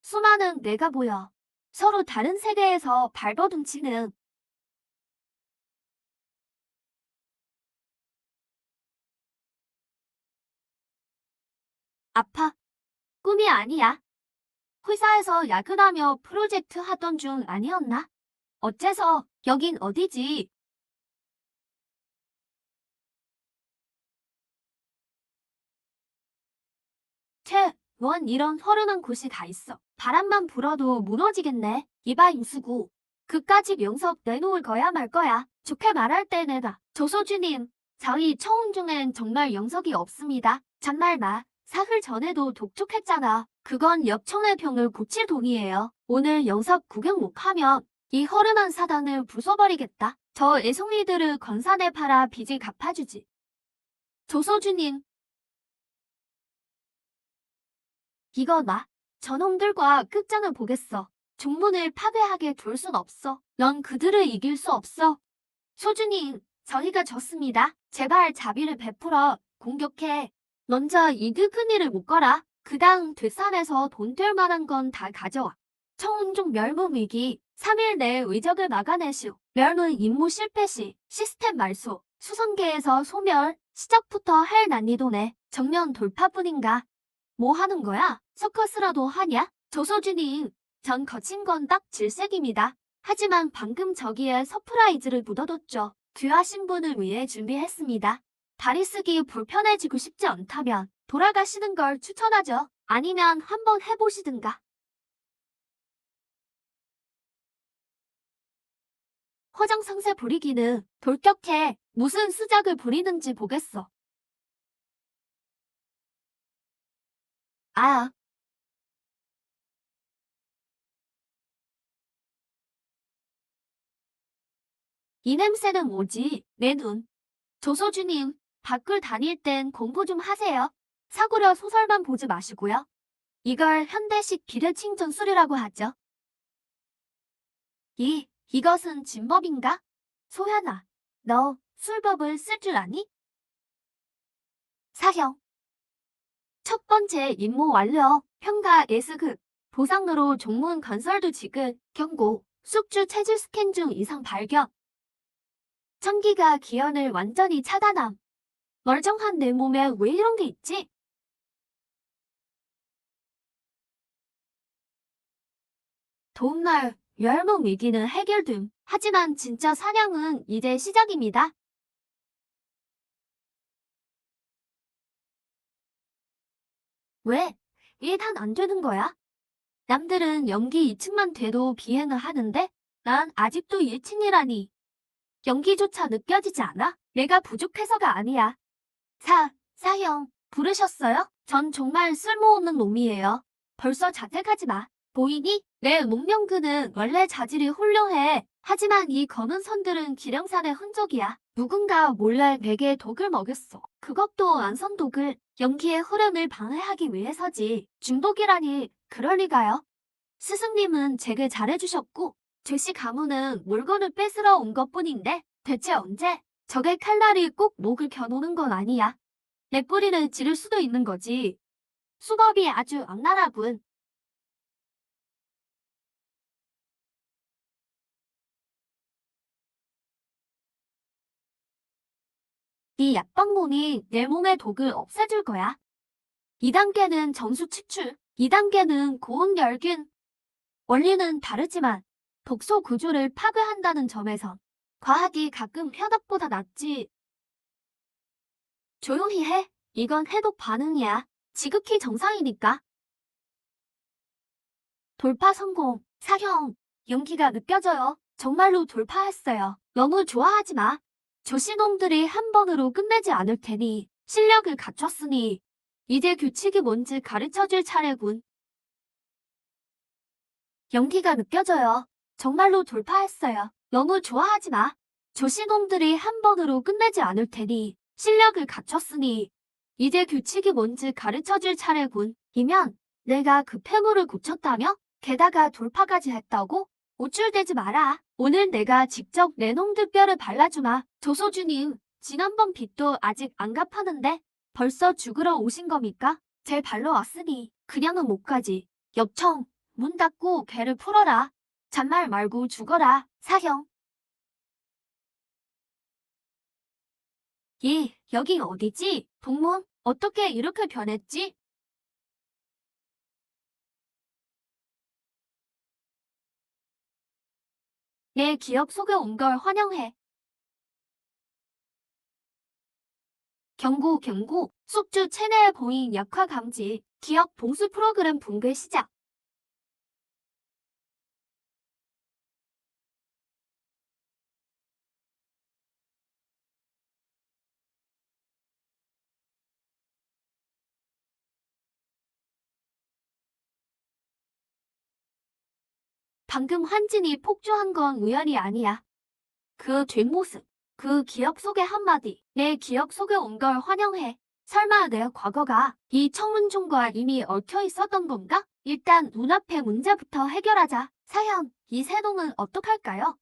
수많은 내가 보여. 서로 다른 세계에서 발버둥치는. 아파. 꿈이 아니야. 회사에서 야근하며 프로젝트 하던 중 아니었나? 어째서 여긴 어디지? 넌 이런 허름한 곳이 다 있어. 바람만 불어도 무너지겠네. 이봐 임수구. 그까지 명석 내놓을 거야 말 거야. 좋게 말할 때 내가. 조소주님, 저희 처운 중엔 정말 영석이 없습니다. 잔말 마. 사흘 전에도 독촉했잖아. 그건 역청의 병을 고칠 돈이에요. 오늘 영석 구경 못하면 이 허름한 사단을 부숴버리겠다. 저 애송이들을 건산에 팔아 빚을 갚아주지. 조소주님, 이거 나. 저놈들과 끝장을 보겠어. 종문을 파괴하게 둘 순 없어. 넌 그들을 이길 수 없어. 소주님, 저희가 졌습니다. 제발 자비를 베풀어 공격해. 먼저 이득은이를 묶어라. 그 다음 뒷산에서 돈 될 만한 건 다 가져와. 청운종 멸문 위기, 3일 내에 의적을 막아내시오. 멸문 임무 실패 시 시스템 말소, 수성계에서 소멸, 시작부터 할 난이도네. 정면 돌파뿐인가? 뭐 하는 거야? 서커스라도 하냐? 조소주님, 전 거친 건 딱 질색입니다. 하지만 방금 저기에 서프라이즈를 묻어뒀죠. 귀하신 분을 위해 준비했습니다. 다리 쓰기 불편해지고 싶지 않다면 돌아가시는 걸 추천하죠. 아니면 한번 해보시든가. 허정상세 부리기는 돌격해. 무슨 수작을 부리는지 보겠어. 아, 이 냄새는 뭐지? 내 눈. 조소주님, 밖을 다닐 땐 공부 좀 하세요. 사구려 소설만 보지 마시고요. 이걸 현대식 비례칭 전술이라고 하죠. 이것은 진법인가? 소현아, 너 술법을 쓸 줄 아니? 사형. 첫 번째 임무 완료. 평가 예스급. 보상으로 종문 건설도 지급. 경고. 숙주 체질 스캔 중 이상 발견. 천기가 기현을 완전히 차단함. 멀쩡한 내 몸에 왜 이런 게 있지? 도움날 멸목 위기는 해결됨. 하지만 진짜 사냥은 이제 시작입니다. 왜? 1단 안 되는 거야? 남들은 연기 2층만 돼도 비행을 하는데 난 아직도 1층이라니. 연기조차 느껴지지 않아? 내가 부족해서가 아니야. 사형, 부르셨어요? 전 정말 쓸모없는 놈이에요. 벌써 자택하지 마. 보이니? 내 목명근은 원래 자질이 훌륭해. 하지만 이 검은 선들은 기령산의 흔적이야. 누군가 몰래 베개에 독을 먹였어. 그것도 안선독을 연기의 흐름을 방해하기 위해서지. 중독이라니 그럴 리가요. 스승님은 제게 잘해주셨고 제시 가문은 물건을 뺏으러 온 것뿐인데 대체 언제? 적의 칼날이 꼭 목을 겨누는 건 아니야. 내 뿌리를 지를 수도 있는 거지. 수법이 아주 악랄하군. 이 약방문이 내 몸의 독을 없애줄 거야. 2단계는 점수 추출, 2단계는 고온 멸균. 원리는 다르지만 독소 구조를 파괴한다는 점에선 과학이 가끔 현학보다 낫지. 조용히 해. 이건 해독 반응이야. 지극히 정상이니까. 돌파 성공. 사형. 용기가 느껴져요. 정말로 돌파했어요. 너무 좋아하지 마. 조신놈들이 한 번으로 끝내지 않을 테니 실력을 갖췄으니 이제 규칙이 뭔지 가르쳐줄 차례군. 연기가 느껴져요. 정말로 돌파했어요. 너무 좋아하지 마. 조신놈들이 한 번으로 끝내지 않을 테니 실력을 갖췄으니 이제 규칙이 뭔지 가르쳐줄 차례군. 이면 내가 그 폐물을 고쳤다며? 게다가 돌파까지 했다고? 우쭐대지 마라. 오늘 내가 직접 내 놈들 뼈를 발라주마. 조소주님, 지난번 빚도 아직 안 갚았는데 벌써 죽으러 오신 겁니까? 제 발로 왔으니 그냥은 못 가지. 역청, 문 닫고 괴를 풀어라. 잔말 말고 죽어라, 사형. 여기 어디지? 동문? 어떻게 이렇게 변했지? 내 기억 속에 온 걸 환영해. 경고. 숙주 체내 공인 약화 감지. 기억 봉수 프로그램 붕괴 시작. 방금 환진이 폭주한 건 우연이 아니야. 그 뒷모습, 그 기억 속의 한마디, 내 기억 속에 온 걸 환영해. 설마 내 과거가 이 청문종과 이미 얽혀 있었던 건가? 일단 눈앞의 문제부터 해결하자. 사형, 이 새놈은 어떡할까요?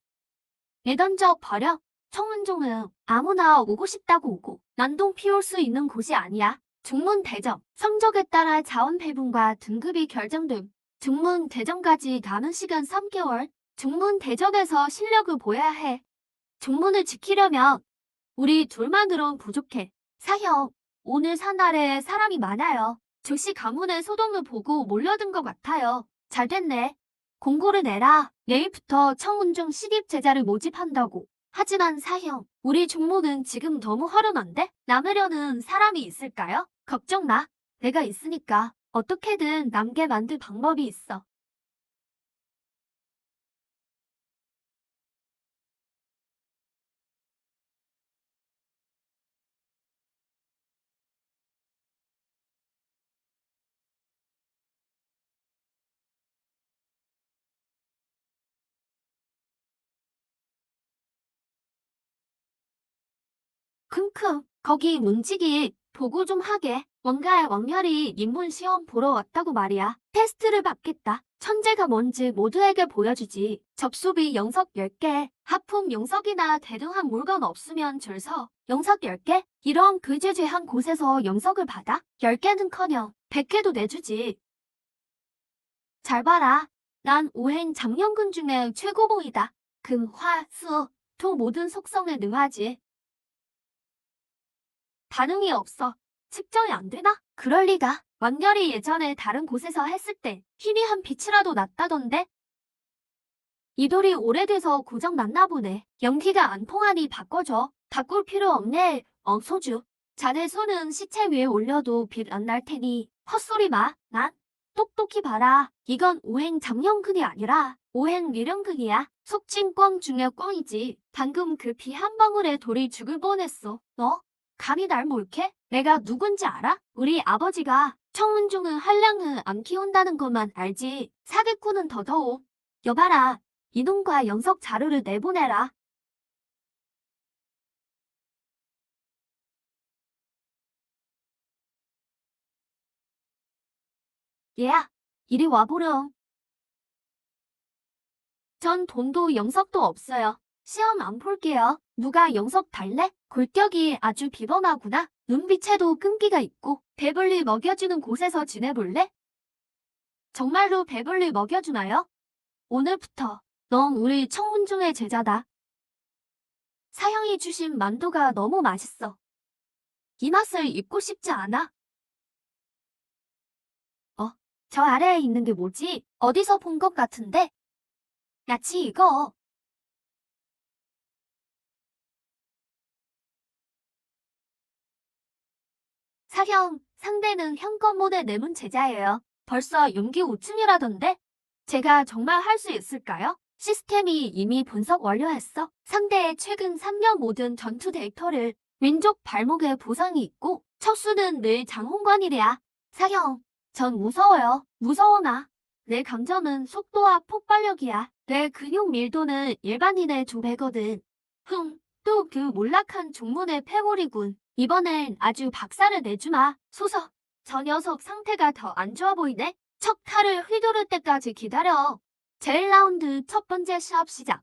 내던져 버려. 청문종은 아무나 오고 싶다고 오고 난동 피울 수 있는 곳이 아니야. 중문 대점, 성적에 따라 자원 배분과 등급이 결정됨. 중문 대점까지 남은 시간 3개월. 중문 대점에서 실력을 보여야 해. 중문을 지키려면 우리 둘만으론 부족해. 사형, 오늘 산아래에 사람이 많아요. 조씨 가문의 소동을 보고 몰려든 것 같아요. 잘 됐네. 공고를 내라. 내일부터 청운중 신입 제자를 모집한다고. 하지만 사형, 우리 종모는 지금 너무 허름한데? 남으려는 사람이 있을까요? 걱정 마. 내가 있으니까 어떻게든 남게 만들 방법이 있어. 킁킁, 거기 문지기 보고 좀 하게. 원가의 왕렬이 인문 시험 보러 왔다고 말이야. 테스트를 받겠다. 천재가 뭔지 모두에게 보여주지. 접수비 영석 10개, 하품 영석이나 대등한 물건 없으면 줄 서. 영석 10개? 이런 그제죄한 곳에서 영석을 받아? 10개는커녕 100개도 내주지. 잘 봐라. 난 오행 장년근 중에 최고봉이다. 금, 화, 수, 토 모든 속성에 능하지. 반응이 없어. 측정이 안 되나? 그럴 리가. 왕렬이 예전에 다른 곳에서 했을 때 희미한 빛이라도 났다던데? 이 돌이 오래돼서 고장 났나 보네. 연기가 안 통하니 바꿔줘. 바꿀 필요 없네. 소주. 자네 손은 시체 위에 올려도 빛 안 날 테니 헛소리 마. 난 똑똑히 봐라. 이건 오행 장년근이 아니라 오행 미령근이야. 속칭 꽝 중에 꽝이지. 방금 그 피 한 방울에 돌이 죽을 뻔했어. 너? 감히 날 몰게? 내가 누군지 알아? 우리 아버지가 청운중은 한량을 안 키운다는 것만 알지. 사기꾼은 더더욱. 여봐라. 이놈과 영석 자료를 내보내라. 얘야, 이리 와보렴. 전 돈도 영석도 없어요. 시험 안 볼게요. 누가 영석 달래? 골격이 아주 비범하구나. 눈빛에도 끈기가 있고 배불리 먹여주는 곳에서 지내볼래? 정말로 배불리 먹여주나요? 오늘부터 넌 우리 청운중의 제자다. 사형이 주신 만두가 너무 맛있어. 이 맛을 잊고 싶지 않아. 저 아래에 있는 게 뭐지? 어디서 본 것 같은데? 야치 이거. 사형, 상대는 현건모대 내문 제자예요. 벌써 용기 5층이라던데? 제가 정말 할 수 있을까요? 시스템이 이미 분석 완료했어. 상대의 최근 3년 모든 전투 데이터를 왼쪽 발목에 보상이 있고 척수는 늘 장홍관이래야. 사형, 전 무서워요. 무서워 마. 내 강점은 속도와 폭발력이야. 내 근육 밀도는 일반인의 2배거든. 또 그 몰락한 종문의 패골이군. 이번엔 아주 박살을 내주마. 소서, 저 녀석 상태가 더 안 좋아 보이네. 척 칼을 휘두를 때까지 기다려. 제일 라운드 첫 번째 시합 시작.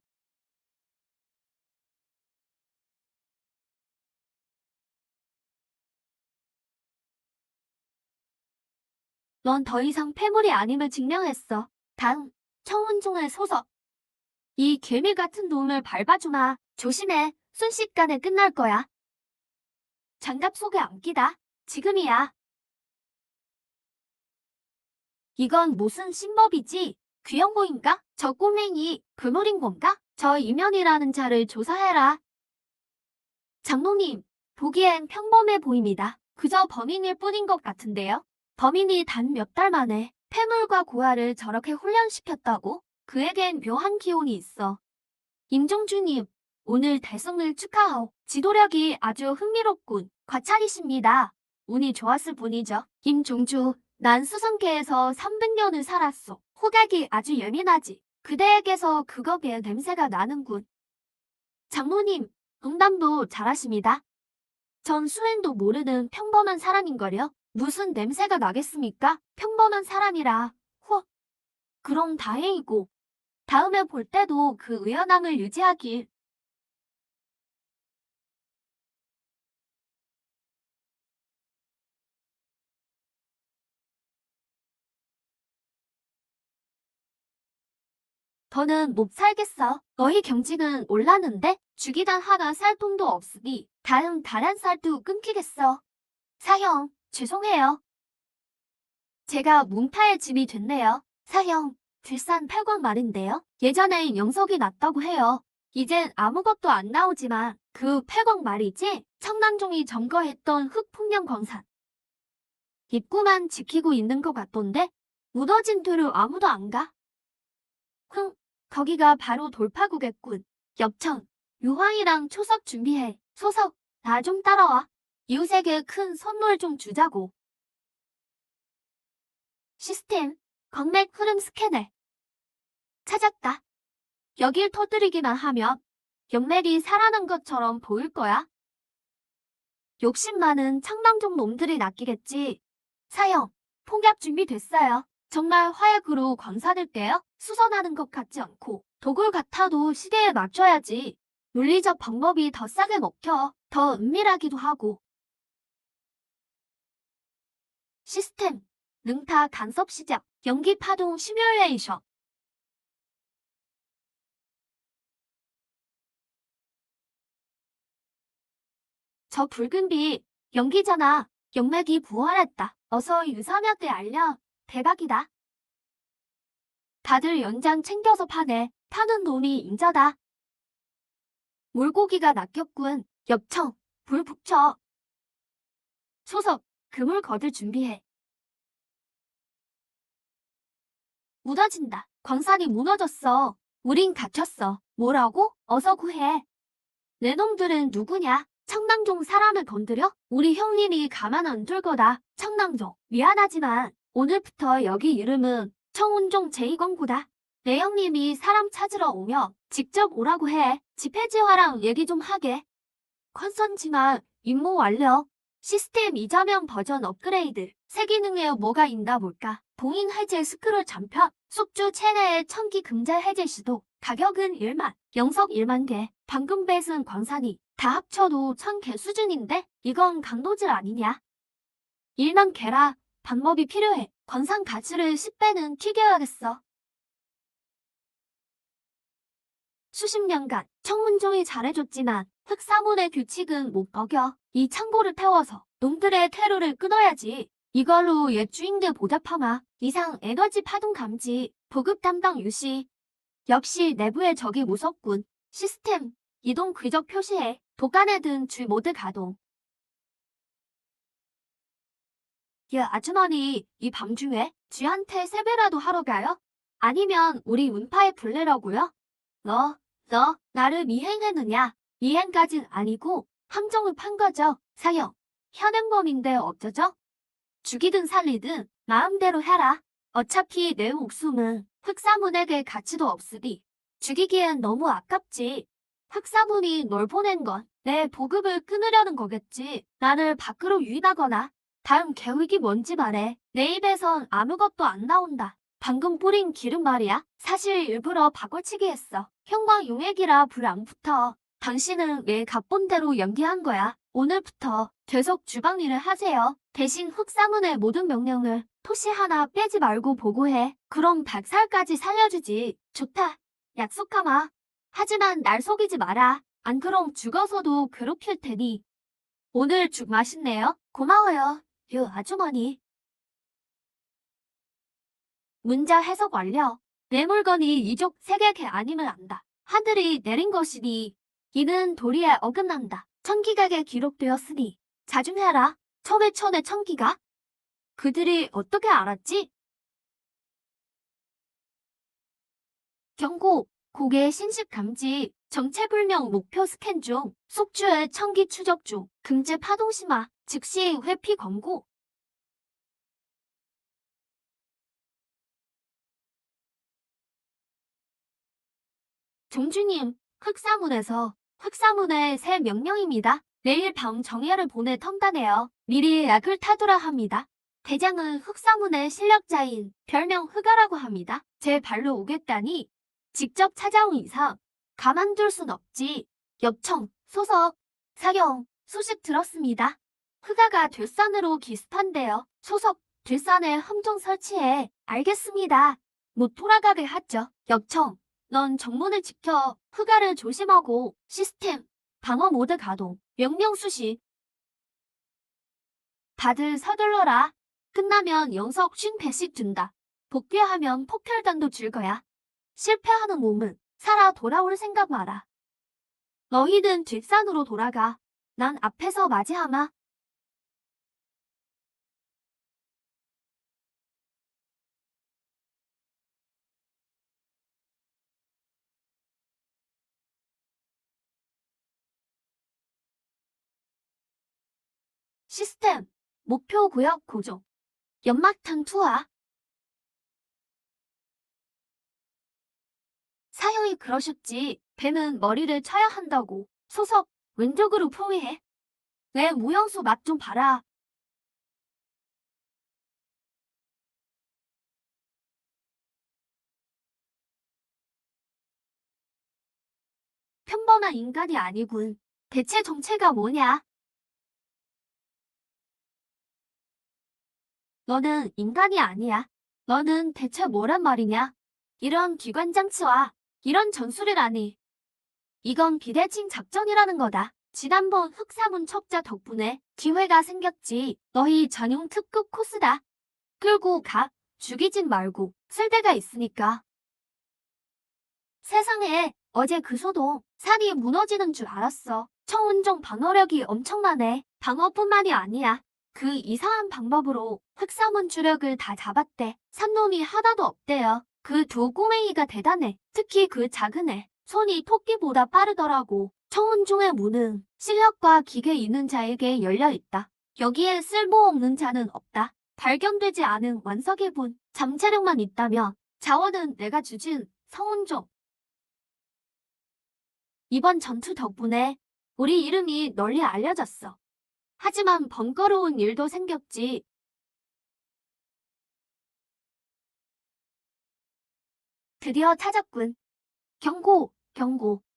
넌 더 이상 패물이 아님을 증명했어. 다음, 청운종의 소석. 이 개미 같은 놈을 밟아주마. 조심해. 순식간에 끝날 거야. 장갑 속에 안기다. 지금이야. 이건 무슨 신법이지? 귀영고인가? 저 꼬맹이 괴물인 건가? 저 이면이라는 자를 조사해라. 장로님, 보기엔 평범해 보입니다. 그저 범인일 뿐인 것 같은데요. 범인이 단 몇 달 만에 폐물과 고아를 저렇게 훈련시켰다고? 그에겐 묘한 기운이 있어. 임종주님, 오늘 달성을 축하하오. 지도력이 아주 흥미롭군. 과찬이십니다. 운이 좋았을 뿐이죠. 임종주, 난 수성계에서 300년을 살았소. 호각이 아주 예민하지. 그대에게서 그거게 냄새가 나는군. 장모님, 농담도 잘하십니다. 전 수행도 모르는 평범한 사람인걸요. 무슨 냄새가 나겠습니까? 평범한 사람이라. 그럼 다행이고. 다음에 볼 때도 그 의연함을 유지하길. 더는 못 살겠어. 너희 경직은 올랐는데 죽이단 하나 살 돈도 없으니 다음 달 한 살도 끊기겠어. 사형, 죄송해요. 제가 문파의 집이 됐네요. 사형, 들산 8광 말인데요. 예전엔 영석이 났다고 해요. 이젠 아무것도 안 나오지만 그 8광 말이지 청남종이 점거했던 흑풍령 광산. 입구만 지키고 있는 것 같던데 무너진 뒤로 아무도 안 가. 거기가 바로 돌파구겠군. 엽천, 유황이랑 초석 준비해. 소석, 나 좀 따라와. 이웃에게 큰 선물 좀 주자고. 시스템, 광맥 흐름 스캐너. 찾았다. 여길 터뜨리기만 하면 영맥이 살아난 것처럼 보일 거야. 욕심 많은 청남종 놈들이 낚이겠지. 사형, 폭약 준비됐어요. 정말 화약으로 광사들게요. 수선하는 것 같지 않고 도굴 같아도 시대에 맞춰야지. 논리적 방법이 더 싸게 먹혀. 더 은밀하기도 하고. 시스템, 능타 간섭 시작. 연기 파동 시뮬레이션. 저 붉은 빛, 연기잖아. 영맥이 부활했다. 어서 유사한테 알려. 대박이다. 다들 연장 챙겨서 파네. 파는 놈이 인자다. 물고기가 낚였군. 엽청, 불 붙여. 소석, 그물 거들 준비해. 무너진다. 광산이 무너졌어. 우린 갇혔어. 뭐라고? 어서 구해. 내 놈들은 누구냐? 청남종 사람을 건드려? 우리 형님이 가만 안 둘 거다. 청남종, 미안하지만 오늘부터 여기 이름은 청운종 제2권구다. 내 형님이 사람 찾으러 오면 직접 오라고 해. 집회지화랑 얘기 좀 하게. 컨선지만 임무 완료. 시스템 이자명 버전 업그레이드. 새 기능에 뭐가 있나 볼까? 봉인 해제 스크롤 잔편. 숙주 체내의 천기 금자 해제 시도. 가격은 1만. 영석 1만 개. 방금 뱉은 광산이 다 합쳐도 1000개 수준인데? 이건 강도질 아니냐? 1만 개라. 방법이 필요해. 광산 가치를 10배는 튀겨야겠어. 수십 년간 청문종이 잘해줬지만 흑사문의 규칙은 못 어겨. 이 창고를 태워서 놈들의 퇴로를 끊어야지. 이걸로 옛 주인들 보잡하마. 이상 에너지 파동 감지. 보급 담당 유시. 역시 내부의 적이 무섭군. 시스템, 이동 궤적 표시해. 도간에 든 주 모드 가동. 야 아주머니, 이 밤중에 쥐한테 세배라도 하러 가요? 아니면 우리 운파에 불내라고요? 너 나를 미행했느냐? 미행까진 아니고 함정을 판 거죠. 사형, 현행범인데 어쩌죠? 죽이든 살리든 마음대로 해라. 어차피 내 목숨은 흑사문에게 가치도 없으니 죽이기엔 너무 아깝지. 흑사문이 널 보낸 건 내 보급을 끊으려는 거겠지. 나를 밖으로 유인하거나. 다음 계획이 뭔지 말해. 내 입에선 아무것도 안 나온다. 방금 뿌린 기름 말이야. 사실 일부러 바꿔치기 했어. 형광 용액이라 불 안 붙어. 당신은 왜 각본대로 연기한 거야. 오늘부터 계속 주방 일을 하세요. 대신 흙사문의 모든 명령을 토시 하나 빼지 말고 보고해. 그럼 박살까지 살려주지. 좋다. 약속하마. 하지만 날 속이지 마라. 안 그럼 죽어서도 괴롭힐 테니. 오늘 죽 맛있네요. 고마워요, 유 아주머니. 문자 해석 완료. 내 물건이 이족 세계개 아님을 안다. 하늘이 내린 것이니 이는 도리에 어긋난다. 천기각에 기록되었으니 자중해라. 천의 천기각? 그들이 어떻게 알았지? 경고, 고개 신식 감지, 정체불명 목표 스캔 중, 속주의 천기 추적 중, 금지 파동 심화, 즉시 회피 권고. 종주님, 흑사문의 새 명령입니다. 내일 밤 정예를 보내 턴다네요. 미리 약을 타두라 합니다. 대장은 흑사문의 실력자인 별명 흑아라고 합니다. 제 발로 오겠다니 직접 찾아온 이상 가만둘 순 없지. 엽청, 소석, 사경, 소식 들었습니다. 흑아가 뒷산으로 기습한대요. 소석, 뒷산에 함정 설치해. 알겠습니다. 못 돌아가게 하죠. 엽청, 넌 정문을 지켜. 흑아를 조심하고. 시스템 방어 모드 가동. 명령 수신. 다들 서둘러라. 끝나면 영석 50배씩 준다. 복귀하면 폭혈단도 줄 거야. 실패하는 몸은 살아 돌아올 생각 마라. 너희는 뒷산으로 돌아가. 난 앞에서 맞이하마. 시스템 목표 구역 고정. 연막탄 투하. 사형이 그러셨지. 뱀은 머리를 쳐야 한다고. 소석, 왼쪽으로 포위해. 내 무용수 맛 좀 봐라. 평범한 인간이 아니군. 대체 정체가 뭐냐? 너는 인간이 아니야. 너는 대체 뭐란 말이냐? 이런 기관장치와 이런 전술이라니. 이건 비대칭 작전이라는 거다. 지난번 흑사문 척자 덕분에 기회가 생겼지. 너희 전용 특급 코스다. 끌고 가. 죽이진 말고 쓸 데가 있으니까. 세상에, 어제 그 소동 산이 무너지는 줄 알았어. 청운종 방어력이 엄청나네. 방어뿐만이 아니야. 그 이상한 방법으로 흑사문 주력을 다 잡았대. 산놈이 하나도 없대요. 그 두 꼬맹이가 대단해. 특히 그 작은 애. 손이 토끼보다 빠르더라고. 청운종의 문은 실력과 기계 있는 자에게 열려 있다. 여기에 쓸모없는 자는 없다. 발견되지 않은 완석의 분, 잠재력만 있다면 자원은 내가 주진. 성운종. 이번 전투 덕분에 우리 이름이 널리 알려졌어. 하지만 번거로운 일도 생겼지. 드디어 찾았군. 경고.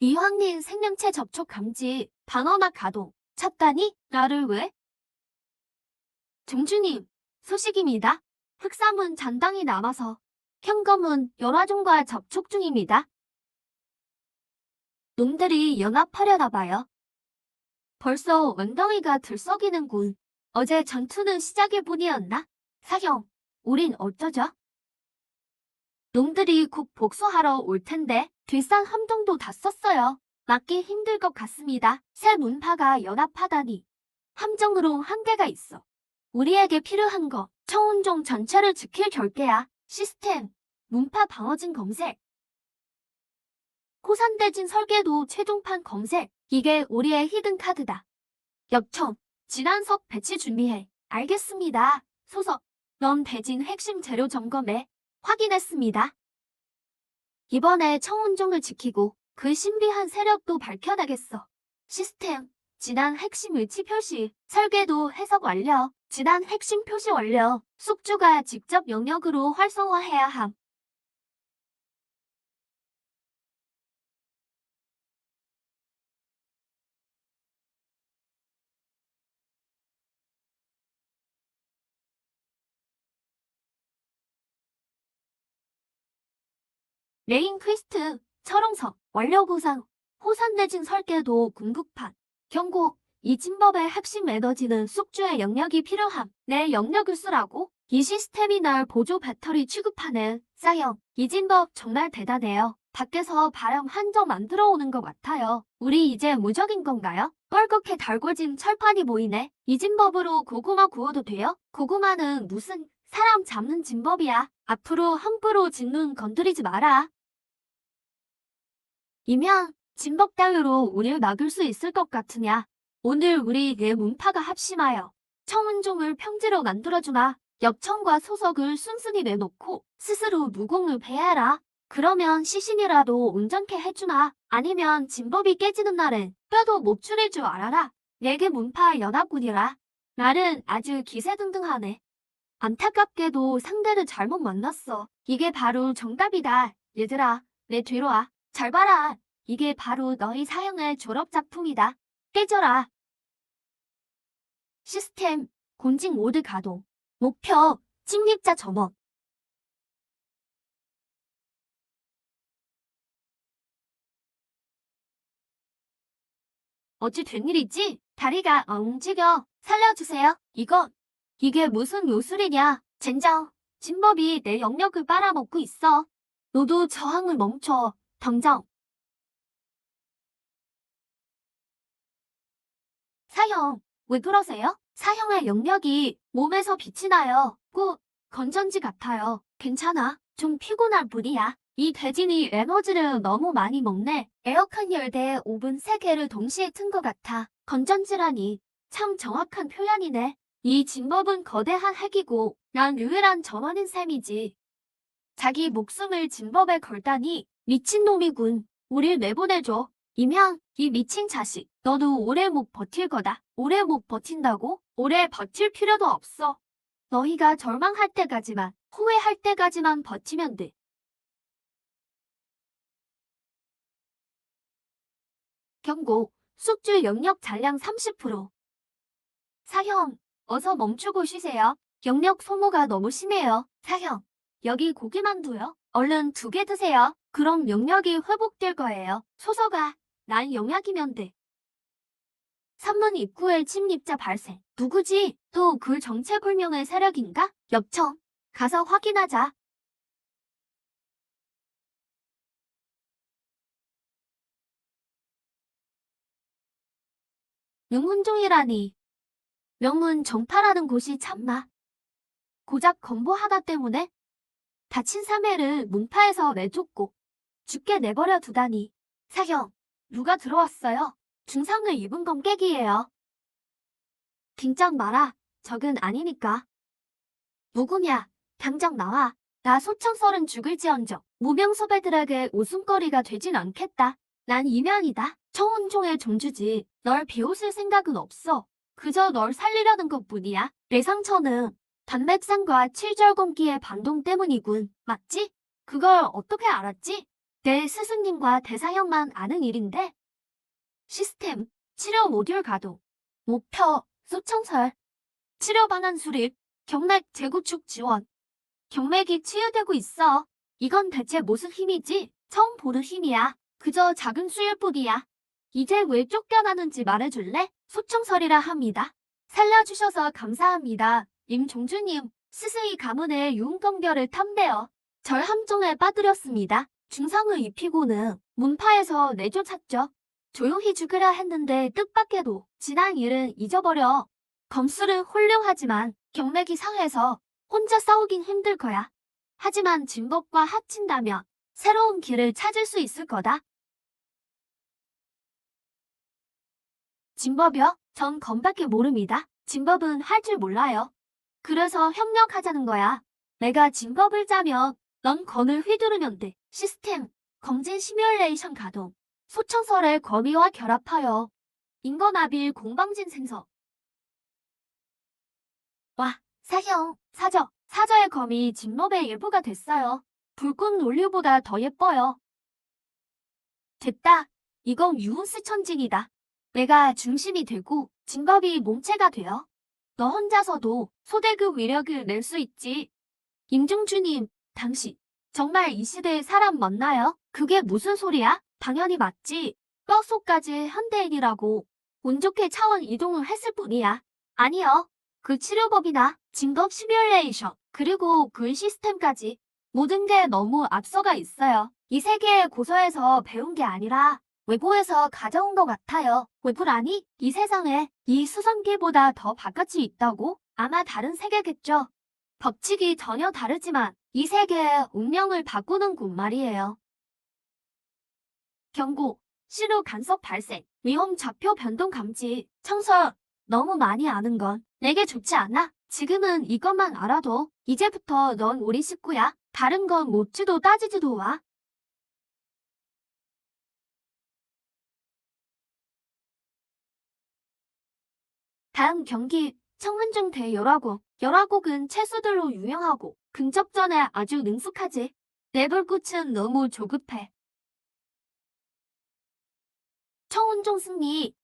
이황린 생명체 접촉 감지, 방어막 가동. 쳤다니? 나를 왜? 종주님, 소식입니다. 흑사문 잔당이 남아서 현검은 연화종과 접촉 중입니다. 놈들이 연합하려나 봐요. 벌써 엉덩이가 들썩이는군. 어제 전투는 시작일 뿐이었나? 사형, 우린 어쩌죠? 놈들이 곧 복수하러 올 텐데 뒷산 함정도 다 썼어요. 막기 힘들 것 같습니다. 새 문파가 연합하다니. 함정으로 한계가 있어. 우리에게 필요한 거 청운종 전체를 지킬 결계야. 시스템, 문파 방어진 검색. 코산대진 설계도 최종판 검색. 이게 우리의 히든 카드다. 엽청, 진안석 배치 준비해. 알겠습니다. 소석, 넌 대진 핵심 재료 점검해. 확인했습니다. 이번에 청운종을 지키고 그 신비한 세력도 밝혀내겠어. 시스템, 진안 핵심 위치 표시. 설계도 해석 완료. 진안 핵심 표시 완료. 숙주가 직접 영역으로 활성화해야 함. 레인 퀘스트, 철옹석, 완료 보상, 호산 대진 설계도 궁극판. 경고, 이 진법의 핵심 에너지는 숙주의 영역이 필요함. 내 영역을 쓰라고? 이 시스템이 날 보조 배터리 취급하는 사형. 이 진법 정말 대단해요. 밖에서 바람 한 점 안 들어오는 것 같아요. 우리 이제 무적인 건가요? 뻘겋게 달궈진 철판이 보이네. 이 진법으로 고구마 구워도 돼요? 고구마는 무슨 사람 잡는 진법이야. 앞으로 함부로 진눈 건드리지 마라. 이면 진법 따위로 우릴 막을 수 있을 것 같으냐. 오늘 우리 네 문파가 합심하여 청운종을 평지로 만들어주마. 엽청과 소석을 순순히 내놓고 스스로 무공을 배해라. 그러면 시신이라도 온전케 해주마. 아니면 진법이 깨지는 날엔 뼈도 못 추릴 줄 알아라. 네개 문파 연합군이라. 날은 아주 기세등등하네. 안타깝게도 상대를 잘못 만났어. 이게 바로 정답이다. 얘들아, 내 뒤로 와. 잘 봐라. 이게 바로 너희 사형의 졸업작품이다. 깨져라. 시스템, 곤직 모드 가동. 목표, 침입자 점원. 어찌 된 일이지? 다리가 움직여. 살려주세요. 이게 무슨 요술이냐? 젠장, 진법이 내 영역을 빨아먹고 있어. 너도 저항을 멈춰. 당장. 사형, 왜 그러세요? 사형의 영역이 몸에서 빛이 나요. 꼭 건전지 같아요. 괜찮아. 좀 피곤할 뿐이야. 이 돼지니 에너지를 너무 많이 먹네. 에어컨 열대에 오븐 3개를 동시에 튼 것 같아. 건전지라니. 참 정확한 표현이네. 이 진법은 거대한 핵이고 난 유일한 전원인 셈이지. 자기 목숨을 진법에 걸다니 미친놈이군. 우릴 내보내줘. 임양, 이 미친 자식. 너도 오래 못 버틸 거다. 오래 못 버틴다고? 오래 버틸 필요도 없어. 너희가 절망할 때까지만, 후회할 때까지만 버티면 돼. 경고, 숙주 영역 잔량 30%. 사형, 어서 멈추고 쉬세요. 영역 소모가 너무 심해요. 사형, 여기 고기만두요. 얼른 2개 드세요. 그럼 영역이 회복될 거예요. 소서가, 난 영약이면 돼. 산문 입구에 침입자 발생. 누구지? 또 그 정체불명의 세력인가? 엽청. 가서 확인하자. 명문종이라니. 명문 정파라는 곳이 참나. 고작 건보 하나 때문에 다친 사매를 문파에서 내쫓고 죽게 내버려 두다니. 사형, 누가 들어왔어요? 중상을 입은 검객이에요. 긴장 마라. 적은 아니니까. 누구냐? 당장 나와. 나 소청설은 죽을지언정 무명소배들에게 웃음거리가 되진 않겠다. 난 이면이다. 청운종의 종주지. 널 비웃을 생각은 없어. 그저 널 살리려는 것뿐이야. 내 상처는 단백산과 칠절곰기의 반동 때문이군. 맞지? 그걸 어떻게 알았지? 내 스승님과 대사형만 아는 일인데. 시스템, 치료 모듈 가동. 목표, 소청설. 치료 방안 수립, 경맥 재구축 지원. 경맥이 치유되고 있어. 이건 대체 무슨 힘이지? 처음 보는 힘이야. 그저 작은 수일 뿐이야. 이제 왜 쫓겨나는지 말해줄래? 소청설이라 합니다. 살려주셔서 감사합니다. 임종주님, 스승이 가문의 유흥검결을 탐내어 절 함정에 빠뜨렸습니다. 중상을 입히고는 문파에서 내쫓았죠. 조용히 죽으려 했는데 뜻밖에도 지난 일은 잊어버려. 검술은 훌륭하지만 경맥이 상해서 혼자 싸우긴 힘들 거야. 하지만 진법과 합친다면 새로운 길을 찾을 수 있을 거다. 진법이요? 전 검밖에 모릅니다. 진법은 할 줄 몰라요. 그래서 협력하자는 거야. 내가 진법을 짜면 넌 건을 휘두르면 돼. 시스템, 검진 시뮬레이션 가동. 소청설의 거미와 결합하여 인건합일 공방진 생성. 와, 사형, 사저의 검이 진법의 일부가 됐어요. 불꽃 논류보다 더 예뻐요. 됐다. 이건 유운스 천직이다. 내가 중심이 되고 진법이 몸체가 되어. 너 혼자서도 소대급 위력을 낼 수 있지. 임종주님, 당신 정말 이 시대에 사람 맞나요? 그게 무슨 소리야? 당연히 맞지. 뼛속까지 현대인이라고. 운 좋게 차원 이동을 했을 뿐이야. 아니요. 그 치료법이나 진급 시뮬레이션, 그리고 그 시스템까지 모든 게 너무 앞서가 있어요. 이 세계의 고서에서 배운 게 아니라 외부에서 가져온 것 같아요. 외부라니? 이 세상에 이 수성기보다 더 바깥이 있다고? 아마 다른 세계겠죠. 법칙이 전혀 다르지만 이 세계의 운명을 바꾸는 곳 말이에요. 경고, 신호 간섭 발생, 위험 좌표 변동 감지, 청소. 너무 많이 아는 건 내게 좋지 않아. 지금은 이것만 알아도 이제부터 넌 우리 식구야. 다른 건 묻지도 따지지도 마. 다음 경기 청운중 대열화곡. 열화곡은 채소들로 유명하고 근접전에 아주 능숙하지. 내불꽃은 너무 조급해. 청운중 승리.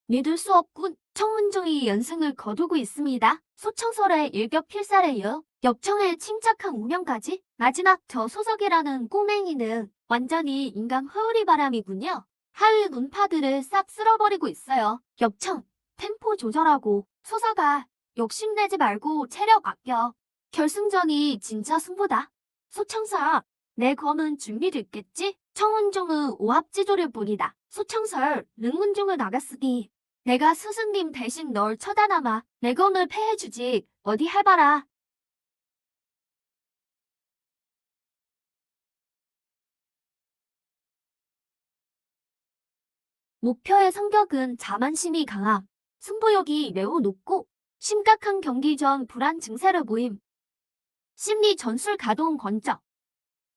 믿을 수 없군. 청운중이 연승을 거두고 있습니다. 소청설의 일격필살에요. 역청의 침착한 운영까지. 마지막 저 소석이라는 꼬맹이는 완전히 인간 허우리 바람이군요. 하위 문파들을 싹 쓸어버리고 있어요. 역청, 템포 조절하고. 소서가 욕심내지 말고 체력 아껴. 결승전이 진짜 승부다. 소청사, 내 검은 준비됐겠지? 청운중은 오합지졸일 뿐이다. 소청설, 능문중을 나갔으니 내가 스승님 대신 널 처단하마. 내 검을 패해주지. 어디 해봐라. 목표의 성격은 자만심이 강함. 승부욕이 매우 높고 심각한 경기 전 불안 증세를 보임. 심리 전술 가동 권적.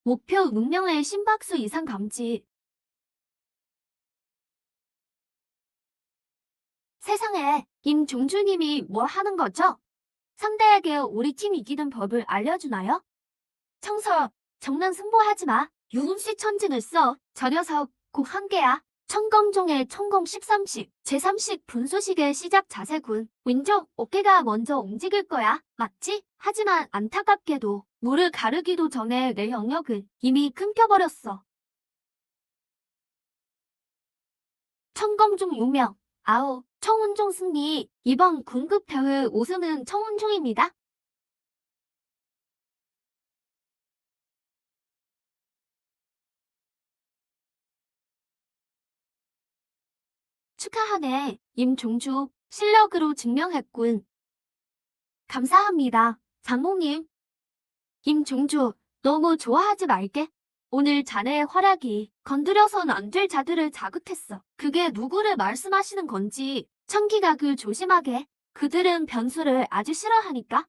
목표 운명의 심박수 이상 감지. 세상에 임종주님이 뭘 하는 거죠? 상대에게 우리 팀 이기는 법을 알려주나요? 청서, 정난 승부하지 마. 유음씨 천진을 써. 저 녀석 곧 한계야. 천검종의 천검 13식, 제3식 분수식의 시작 자세군. 왼쪽 어깨가 먼저 움직일 거야. 맞지? 하지만 안타깝게도 물을 가르기도 전에 내 영역은 이미 끊겨버렸어. 천검종 유명. 아우, 청운종 승리. 이번 군급대회 우승은 청운종입니다. 축하하네. 임종주. 실력으로 증명했군. 감사합니다. 장모님. 임종주, 너무 좋아하지 말게. 오늘 자네의 활약이 건드려선 안 될 자들을 자극했어. 그게 누구를 말씀하시는 건지 청기각을 조심하게. 그들은 변수를 아주 싫어하니까.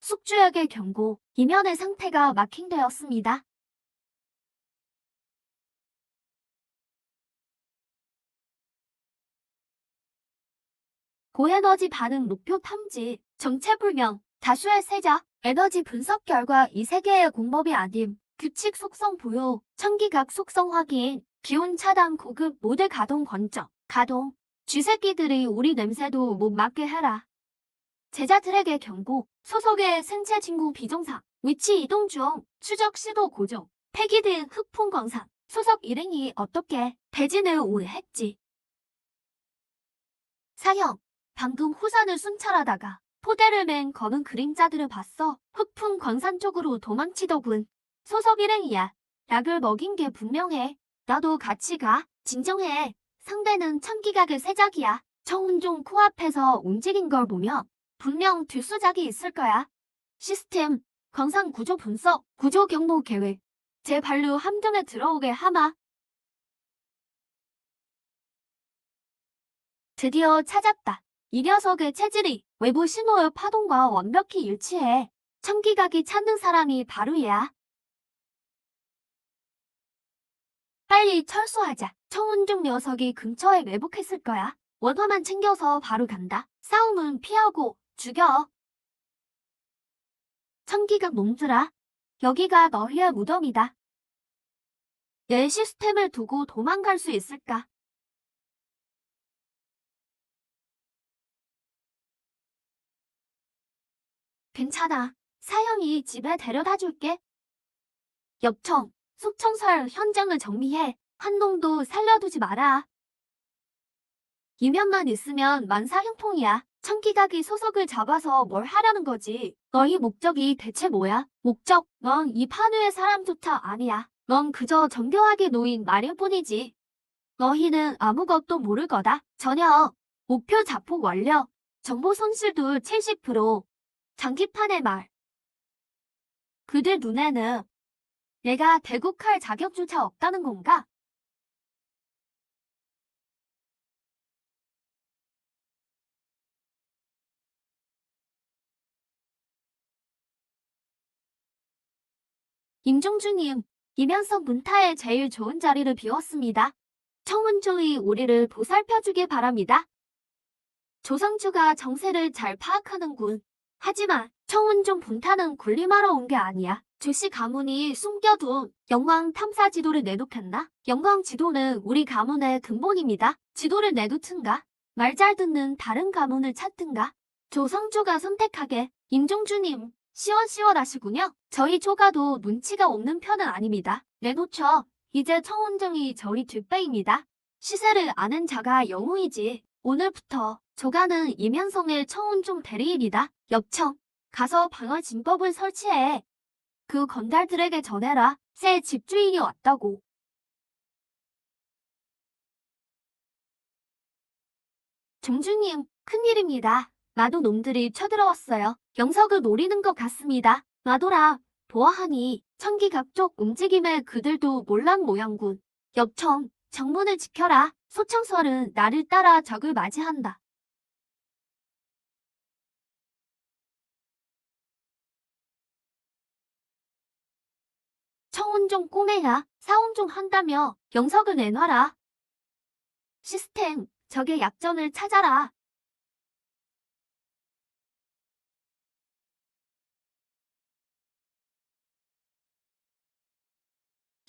숙주에게 경고. 이면의 상태가 마킹되었습니다. 고에너지 반응 목표 탐지, 정체불명, 다수의 세자, 에너지 분석 결과 이 세계의 공법이 아님, 규칙 속성 보유, 청기각 속성 확인, 기온 차단 고급 모델 가동 권적, 가동, 쥐새끼들이 우리 냄새도 못 맡게 해라. 제자들에게 경고, 소속의 생체 진구 비정상, 위치 이동 중, 추적 시도 고정, 폐기 등 흑풍 광산, 소속 일행이 어떻게 대진을 오해했지. 사형, 방금 후산을 순찰하다가 포대를 맨 검은 그림자들을 봤어. 흑풍 광산 쪽으로 도망치더군. 소속 일행이야. 약을 먹인 게 분명해. 나도 같이 가. 진정해. 상대는 천기각의 세작이야. 청운종 코앞에서 움직인 걸 보면 분명 뒷수작이 있을 거야. 시스템, 광산 구조 분석, 구조 경로 계획. 제 반류 함정에 들어오게 하마. 드디어 찾았다. 이 녀석의 체질이 외부 신호의 파동과 완벽히 일치해. 청기각이 찾는 사람이 바로 얘야. 빨리 철수하자. 청운중 녀석이 근처에 매복했을 거야. 원화만 챙겨서 바로 간다. 싸움은 피하고 죽여. 청기각 놈들아. 여기가 너희의 무덤이다. 내 시스템을 두고 도망갈 수 있을까? 괜찮아. 사형이 집에 데려다 줄게. 엽청, 속청설 현장을 정리해. 한 놈도 살려두지 마라. 이면만 있으면 만사형통이야. 청기각이 소속을 잡아서 뭘 하려는 거지. 너희 목적이 대체 뭐야? 목적, 넌 이 판우의 사람조차 아니야. 넌 그저 정교하게 놓인 말일 뿐이지. 너희는 아무것도 모를 거다. 전혀. 목표 자폭 완료. 정보 손실도 70%. 장기판의 말. 그들 눈에는 내가 대국할 자격조차 없다는 건가? 임종주님, 이면석 문타의 제일 좋은 자리를 비웠습니다. 청운종이 우리를 보살펴주길 바랍니다. 조상주가 정세를 잘 파악하는군. 하지만 청운종 분타는 군림하러 온 게 아니야. 조씨 가문이 숨겨둔 영광 탐사 지도를 내놓겠나? 영광 지도는 우리 가문의 근본입니다. 지도를 내놓든가 말 잘 듣는 다른 가문을 찾든가. 조상주가 선택하게. 임종주님, 시원시원하시군요. 저희 조가도 눈치가 없는 편은 아닙니다. 내놓죠. 이제 청운종이 저희 뒷배입니다. 시세를 아는 자가 영웅이지. 오늘부터 조가는 이면성의 청운종 대리인이다. 엽청, 가서 방어 진법을 설치해. 그 건달들에게 전해라. 새 집주인이 왔다고. 종주님, 큰일입니다. 나도 놈들이 쳐들어왔어요. 영석을 노리는 것 같습니다. 나도라, 보아하니 청기각 쪽 움직임에 그들도 몰랑 모양군. 엽청, 정문을 지켜라. 소청설은 나를 따라 적을 맞이한다. 청운종 꼬매야 사운종 한다며 영석을 내놔라. 시스템, 적의 약점을 찾아라.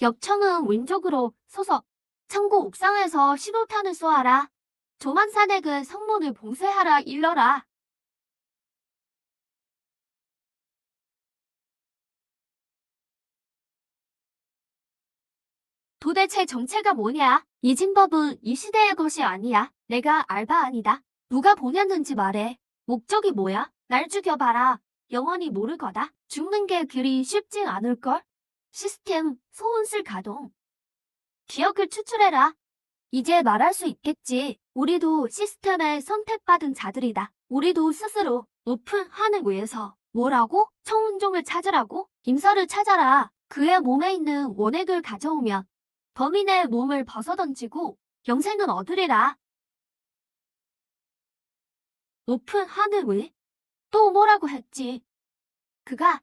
엽청은 왼쪽으로 소속. 창고 옥상에서 신호탄을 쏘아라. 조만산액은 성문을 봉쇄하라 일러라. 도대체 정체가 뭐냐? 이 진법은 이 시대의 것이 아니야. 내가 알바 아니다. 누가 보냈는지 말해. 목적이 뭐야? 날 죽여봐라. 영원히 모를 거다. 죽는 게 그리 쉽지 않을걸? 시스템 소운술 가동. 기억을 추출해라. 이제 말할 수 있겠지. 우리도 시스템에 선택받은 자들이다. 우리도 스스로 높은 하늘 위에서 뭐라고? 청운종을 찾으라고? 임사를 찾아라. 그의 몸에 있는 원액을 가져오면 범인의 몸을 벗어던지고 영생은 얻으리라. 높은 하늘 위? 또 뭐라고 했지? 그가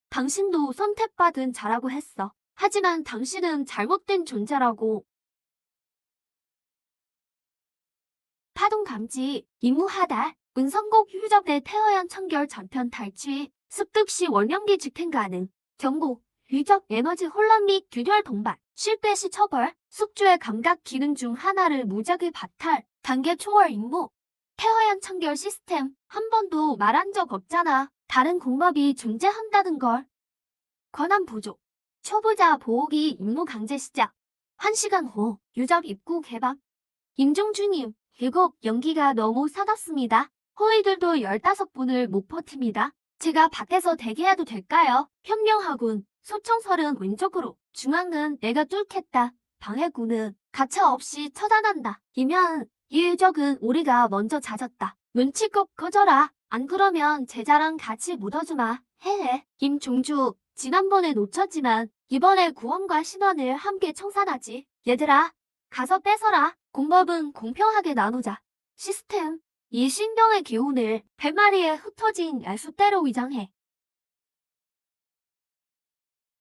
당신도 선택받은 자라고 했어. 하지만 당신은 잘못된 존재라고. 파동 감지, 임무 하달, 운선곡 휴적대 태어연 청결 전편 탈취, 습득시 월명기 직행 가능, 경고, 유적 에너지 혼란 및 균열 동반, 실패 시 처벌, 숙주의 감각 기능 중 하나를 무작위 바탈, 단계 초월 임무, 태어연 청결 시스템, 한 번도 말한 적 없잖아. 다른 공법이 존재한다는 걸. 권한 부족, 초보자 보호기 임무 강제 시작, 1시간 후 유적 입구 개방. 임종주님, 일곱 연기가 너무 사납습니다. 호의들도 15분을 못 버팁니다. 제가 밖에서 대기해도 될까요? 현명하군. 소청설은 왼쪽으로, 중앙은 내가 뚫겠다. 방해구는 가차없이 처단한다. 이면 이 유적은 우리가 먼저 찾았다. 눈치껏 꺼져라. 안 그러면 제자랑 같이 묻어주마. 헤헤. 김종주, 지난번에 놓쳤지만 이번에 구원과 신원을 함께 청산하지. 얘들아, 가서 뺏어라. 공법은 공평하게 나누자. 시스템, 이 신병의 기운을 100마리에 흩어진 야수대로 위장해.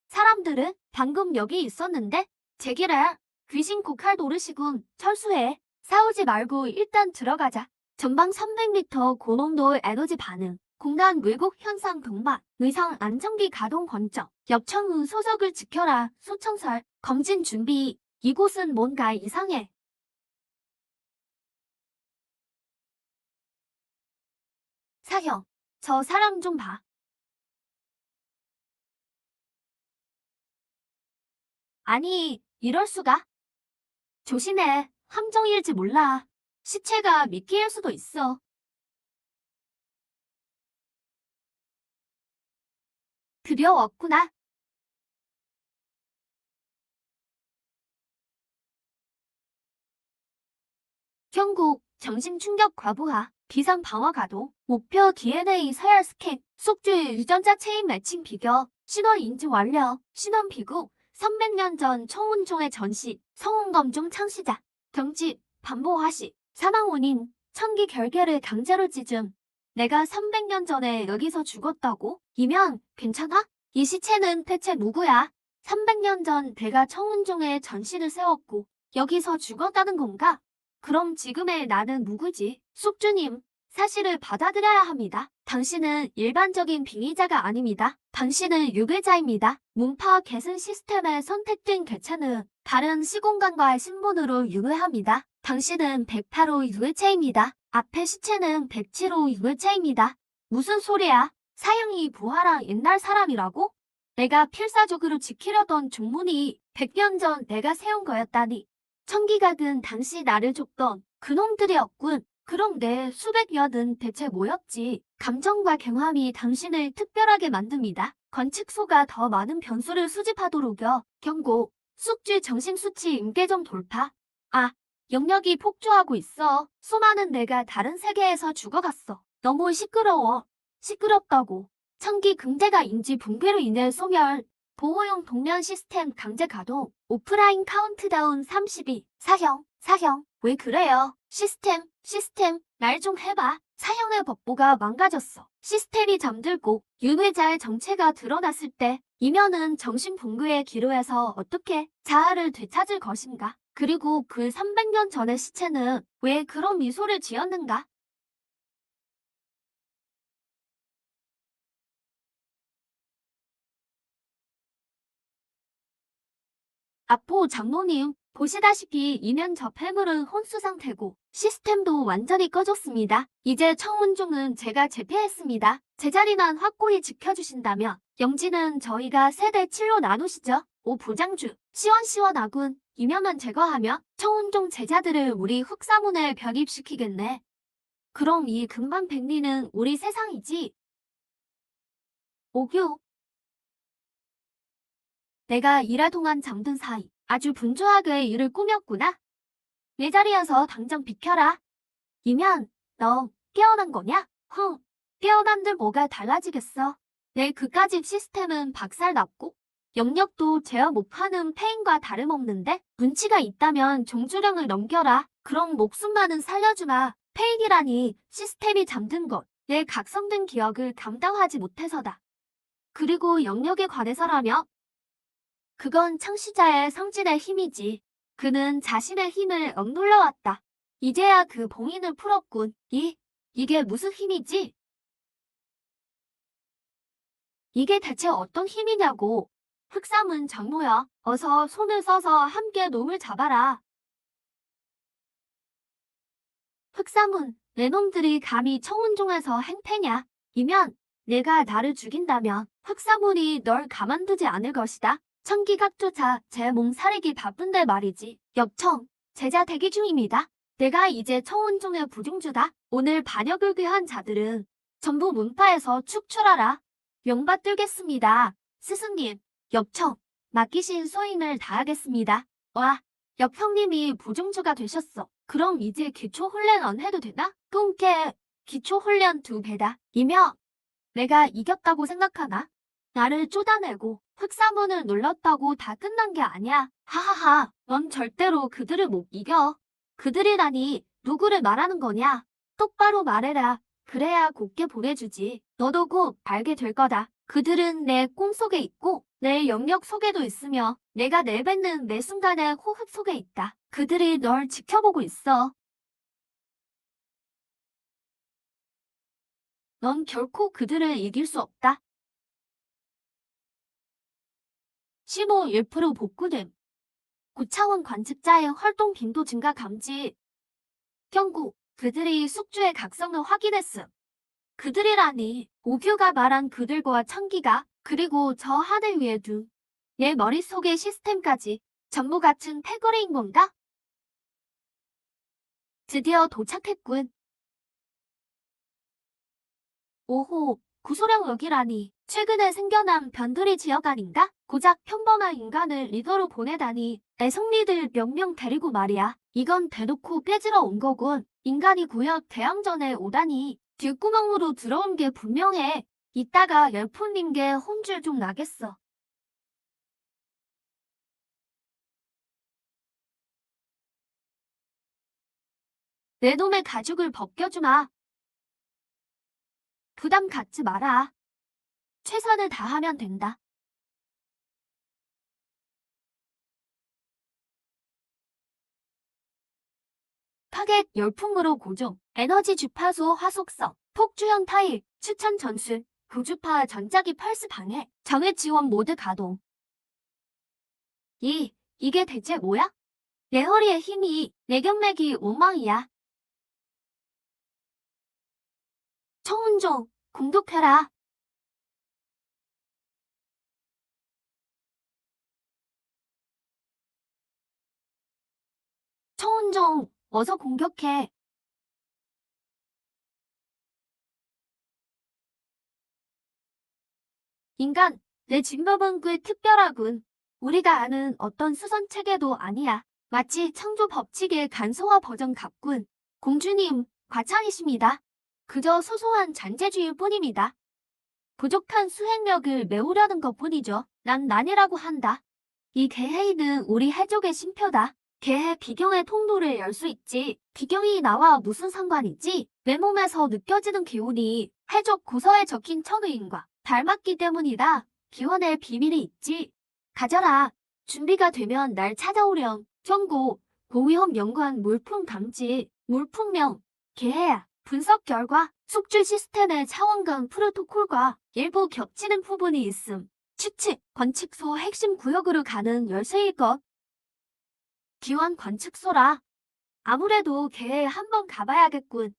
사람들은 방금 여기 있었는데? 제기라, 귀신 국할 노르시군. 철수해. 싸우지 말고 일단 들어가자. 전방 300m 고농도 에너지 반응. 공간 왜곡 현상 동반. 의상 안정기 가동 권적. 엽청은 소속을 지켜라. 소청설. 검진 준비. 이곳은 뭔가 이상해. 사형. 저 사람 좀 봐. 아니, 이럴 수가? 조심해. 함정일지 몰라. 시체가 미끼일 수도 있어. 드디어 왔구나. 경고, 정신 충격 과부하, 비상 방어 가동, 목표 DNA 서열 스캔, 속주의 유전자 체인 매칭 비교, 신원 인지 완료, 신원 비구, 300년 전 청운종의 전시, 성운 검종 창시자, 경지, 반보화시, 사망 원인, 천기 결계를 강제로 찢음. 내가 300년 전에 여기서 죽었다고? 이면 괜찮아? 이 시체는 대체 누구야? 300년 전 내가 청운종의 전시를 세웠고 여기서 죽었다는 건가? 그럼 지금의 나는 누구지? 숙주님, 사실을 받아들여야 합니다. 당신은 일반적인 빙의자가 아닙니다. 당신은 유괴자입니다. 문파 계승 시스템에 선택된 개체는 다른 시공간과의 신분으로 유괴합니다. 당신은 108호 유괴체입니다. 앞의 시체는 107호 유괴체입니다. 무슨 소리야? 사형이 부하랑 옛날 사람이라고? 내가 필사적으로 지키려던 종문이 100년 전 내가 세운 거였다니. 천기가 든 당시 나를 줬던 그놈들이었군. 그럼 내 수백 년은 대체 뭐였지? 감정과 경험이 당신을 특별하게 만듭니다. 건축소가 더 많은 변수를 수집하도록요. 경고, 숙주 정신수치 임계점 돌파. 아, 영역이 폭주하고 있어. 수많은 내가 다른 세계에서 죽어갔어. 너무 시끄러워. 시끄럽다고. 천기 금제가 인지 붕괴로 인해 소멸. 보호용 동면 시스템 강제 가동. 오프라인 카운트다운 32. 사형. 왜 그래요? 시스템. 날 좀 해봐. 사형의 법보가 망가졌어. 시스템이 잠들고 유괴자의 정체가 드러났을 때 이면은 정신붕괴의 기로에서 어떻게 자아를 되찾을 것인가? 그리고 그 300년 전의 시체는 왜 그런 미소를 지었는가? 아포 장로님, 보시다시피 이면 저 폐물은 혼수 상태고 시스템도 완전히 꺼졌습니다. 이제 청운종은 제가 제패했습니다. 제자리만 확고히 지켜주신다면 영지는 저희가 세대 7로 나누시죠. 오 부장주, 시원시원하군. 이면만 제거하며 청운종 제자들을 우리 흑사문에 변입시키겠네. 그럼 이 금방 백리는 우리 세상이지. 오교, 내가 일할 동안 잠든 사이 아주 분주하게 일을 꾸몄구나. 내 자리여서 당장 비켜라. 이면 너 깨어난 거냐? 깨어난들 뭐가 달라지겠어. 내 그까짓 시스템은 박살났고 영역도 제어 못하는 페인과 다름없는데 눈치가 있다면 종주령을 넘겨라. 그럼 목숨만은 살려주마. 페인이라니 시스템이 잠든 것. 내 각성된 기억을 감당하지 못해서다. 그리고 영역에 관해서라며 그건 창시자의 성질의 힘이지. 그는 자신의 힘을 억눌러왔다. 이제야 그 봉인을 풀었군. 이게 무슨 힘이지? 이게 대체 어떤 힘이냐고. 흑삼은 장모야. 어서 손을 써서 함께 놈을 잡아라. 흑삼은 내 놈들이 감히 청운종에서 행패냐? 이면 내가 나를 죽인다면 흑사문이 널 가만두지 않을 것이다. 천기각조차 제 몸 사리기 바쁜데 말이지. 역청, 제자 대기 중입니다. 내가 이제 청운종의 부중주다. 오늘 반역을 귀한 자들은 전부 문파에서 축출하라. 명받들겠습니다. 스승님, 역청, 맡기신 소임을 다하겠습니다. 와, 역형님이 부중주가 되셨어. 그럼 이제 기초훈련 안 해도 되나? 꿈깨, 기초훈련 2배다. 이며 내가 이겼다고 생각하나? 나를 쫓아내고 흑사문을 눌렀다고 다 끝난 게 아니야. 하하하, 넌 절대로 그들을 못 이겨. 그들이라니 누구를 말하는 거냐? 똑바로 말해라. 그래야 곱게 보내주지. 너도 곧 알게 될 거다. 그들은 내 꿈속에 있고 내 영역 속에도 있으며 내가 내뱉는 매 순간의 호흡 속에 있다. 그들이 널 지켜보고 있어. 넌 결코 그들을 이길 수 없다. 15% 복구됨. 고차원 관측자의 활동 빈도 증가 감지. 경고, 그들이 숙주의 각성을 확인했음. 그들이라니. 오규가 말한 그들과 천기가, 그리고 저 하늘 위에도 내 머릿속의 시스템까지 전부 같은 패거리인 건가? 드디어 도착했군. 오호, 구소령역이라니. 최근에 생겨난 변두리 지역 아닌가? 고작 평범한 인간을 리더로 보내다니. 애송리들 몇 명 데리고 말이야. 이건 대놓고 깨지러 온 거군. 인간이 구역 대항전에 오다니. 뒷구멍으로 들어온 게 분명해. 이따가 열풍님께 혼줄 좀 나겠어. 내 놈의 가죽을 벗겨주마. 부담 갖지 마라. 최선을 다하면 된다. 타겟 열풍으로 고정, 에너지 주파수 화속성, 폭주형 타일, 추천 전술, 고주파 전자기 펄스 방해, 정액 지원 모드 가동. 이게 대체 뭐야? 내 허리에 힘이, 내 경맥이 엉망이야. 청운종, 공격해라. 청운종, 어서 공격해. 인간, 내 진법은 꽤 특별하군. 우리가 아는 어떤 수선 체계도 아니야. 마치 창조 법칙의 간소화 버전 같군. 공주님, 과찬이십니다. 그저 소소한 잔재주일 뿐입니다. 부족한 수행력을 메우려는 것뿐이죠. 난 난이라고 한다. 이 개헤이는 우리 해족의 신표다. 개해 비경의 통로를 열 수 있지. 비경이 나와 무슨 상관이지? 내 몸에서 느껴지는 기운이 해족 고서에 적힌 천의인과 닮았기 때문이다. 기원의 비밀이 있지. 가져라. 준비가 되면 날 찾아오렴. 경고. 고위험 연관 물품 감지. 물품명. 개해야. 분석 결과. 숙주 시스템의 차원간 프로토콜과 일부 겹치는 부분이 있음. 추측. 관측소 핵심 구역으로 가는 열쇠일 것. 기원 관측소라. 아무래도 개에 한번 가봐야겠군.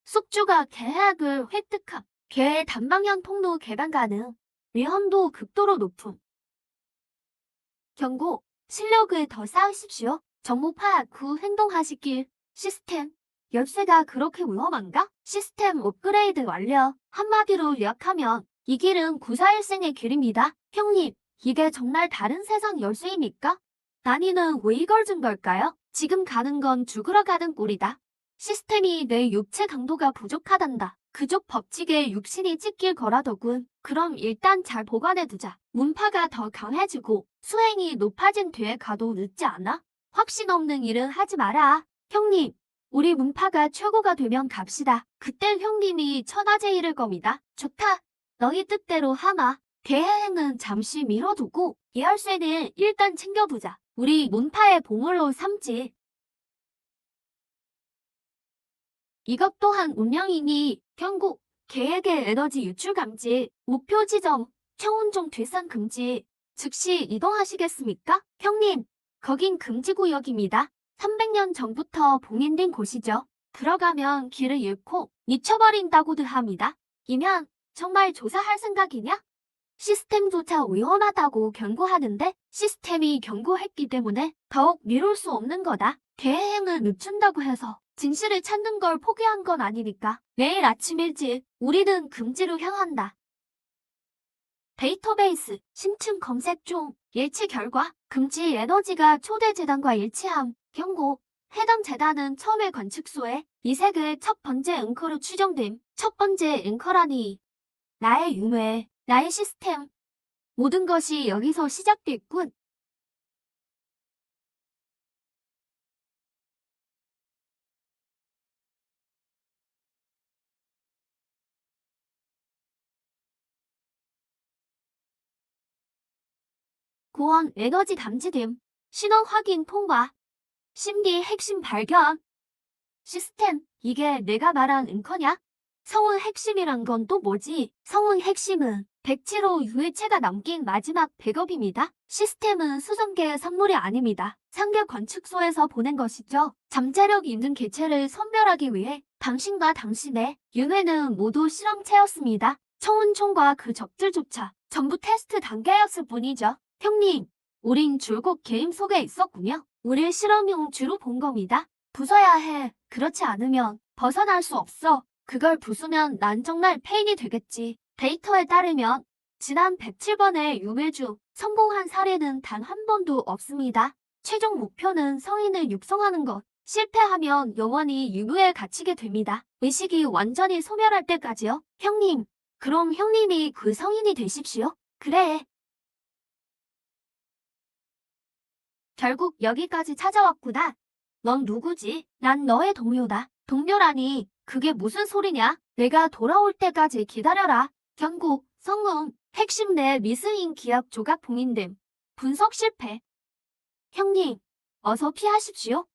숙주가 계약을 획득함. 개의 단방향 통로 개방 가능. 위험도 극도로 높음. 경고. 실력을 더 쌓으십시오. 정보 파악 후 행동하시길. 시스템. 열쇠가 그렇게 위험한가? 시스템 업그레이드 완료. 한마디로 요약하면 이 길은 구사일생의 길입니다. 형님, 이게 정말 다른 세상 열쇠입니까? 난이는 왜 이걸 준 걸까요? 지금 가는 건 죽으러 가는 꼴이다. 시스템이 내 육체 강도가 부족하단다. 그쪽 법칙에 육신이 찍힐 거라더군. 그럼 일단 잘 보관해두자. 문파가 더 강해지고 수행이 높아진 뒤에 가도 늦지 않아? 확신 없는 일은 하지 마라. 형님, 우리 문파가 최고가 되면 갑시다. 그땐 형님이 천하제 이를 겁니다. 좋다. 너희 뜻대로 하마. 대행은 잠시 미뤄두고 이 열쇠는 일단 챙겨두자. 우리 문파의 보물로 삼지. 이것 또한 운명이니 경고, 계획의 에너지 유출 감지, 목표 지점, 청운종 퇴산 금지. 즉시 이동하시겠습니까? 형님, 거긴 금지구역입니다. 300년 전부터 봉인된 곳이죠. 들어가면 길을 잃고 미쳐버린다고도 합니다. 이면 정말 조사할 생각이냐? 시스템조차 위험하다고 경고하는데 시스템이 경고했기 때문에 더욱 미룰 수 없는 거다. 대행을 늦춘다고 해서 진실을 찾는 걸 포기한 건 아니니까. 내일 아침 일찍 우리는 금지로 향한다. 데이터베이스, 심층 검색 중, 일치 결과, 금지 에너지가 초대 재단과 일치함, 경고. 해당 재단은 처음에 관측소에 이색을 첫 번째 앵커로 추정됨. 첫 번째 앵커라니. 나의 유해, 나의 시스템. 모든 것이 여기서 시작됐군. 고원 에너지 감지됨. 신호 확인 통과. 심기 핵심 발견. 시스템, 이게 내가 말한 앵커냐? 성운 핵심이란 건 또 뭐지? 성운 핵심은 107호 유해체가 남긴 마지막 백업입니다. 시스템은 수정계의 선물이 아닙니다. 상계 건축소에서 보낸 것이죠. 잠재력 있는 개체를 선별하기 위해 당신과 당신의 윤회는 모두 실험체였습니다. 청운총과 그 적들조차 전부 테스트 단계였을 뿐이죠. 형님, 우린 줄곧 게임 속에 있었군요. 우릴 실험용 주로 본 겁니다. 부숴야 해. 그렇지 않으면 벗어날 수 없어. 그걸 부수면 난 정말 페인이 되겠지. 데이터에 따르면 지난 107번의 유해주 성공한 사례는 단 한 번도 없습니다. 최종 목표는 성인을 육성하는 것. 실패하면 영원히 유무에 갇히게 됩니다. 의식이 완전히 소멸할 때까지요. 형님, 그럼 형님이 그 성인이 되십시오. 그래. 결국 여기까지 찾아왔구나. 넌 누구지? 난 너의 동료다. 동료라니, 그게 무슨 소리냐? 내가 돌아올 때까지 기다려라. 경고, 성공, 핵심 내 미스인 기억 조각 봉인됨. 분석 실패. 형님, 어서 피하십시오.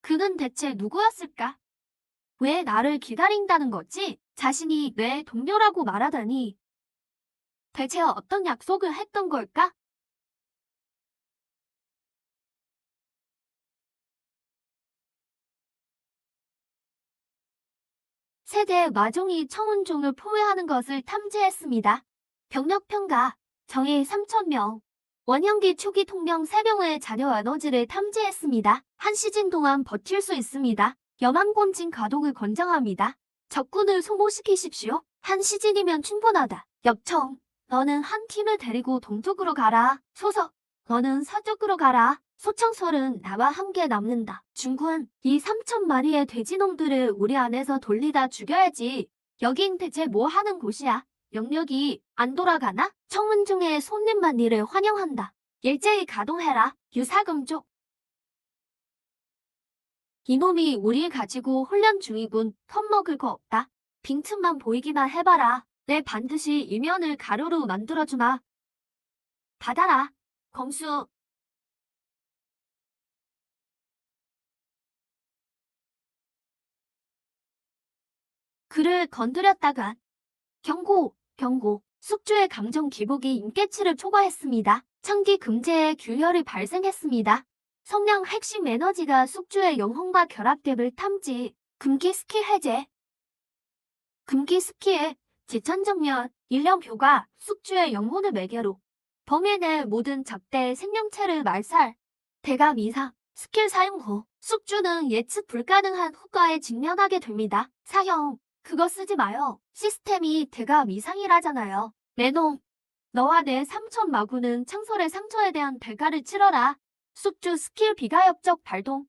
그는 대체 누구였을까? 왜 나를 기다린다는 거지? 자신이 내 동료라고 말하다니. 대체 어떤 약속을 했던 걸까? 세대 마종이 청운종을 포위하는 것을 탐지했습니다. 병력 평가, 정의 3,000명. 원형기 초기 통령 3명의 자녀 에너지를 탐지했습니다. 한 시즌 동안 버틸 수 있습니다. 염항곤진 가동을 권장합니다. 적군을 소모시키십시오. 한 시즌이면 충분하다. 역청, 너는 한 팀을 데리고 동쪽으로 가라. 소석, 너는 서쪽으로 가라. 소청설은 나와 함께 남는다. 중군, 이 3,000마리의 돼지놈들을 우리 안에서 돌리다 죽여야지. 여긴 대체 뭐 하는 곳이야? 영역이 안 돌아가나? 청문중에 손님만 이를 환영한다. 일제히 가동해라. 유사금족. 이놈이 우릴 가지고 훈련 중이군. 겁먹을 거 없다. 빈틈만 보이기만 해봐라. 내 반드시 이면을 가루로 만들어주마. 받아라. 검수. 그를 건드렸다간 경고, 경고. 숙주의 감정 기복이 임계치를 초과했습니다. 청기 금제의 균열이 발생했습니다. 성령 핵심 에너지가 숙주의 영혼과 결합됨을 탐지. 금기 스키 해제. 금기 스키의 지천정면, 일념표가 숙주의 영혼을 매개로 범위 내 모든 적대의 생명체를 말살. 대감 이상, 스킬 사용 후 숙주는 예측 불가능한 후과에 직면하게 됩니다. 사형, 그거 쓰지 마요. 시스템이 대감 이상이라잖아요. 내놈, 너와 내 삼촌 마구는 창설의 상처에 대한 대가를 치러라. 숙주 스킬 비가역적 발동.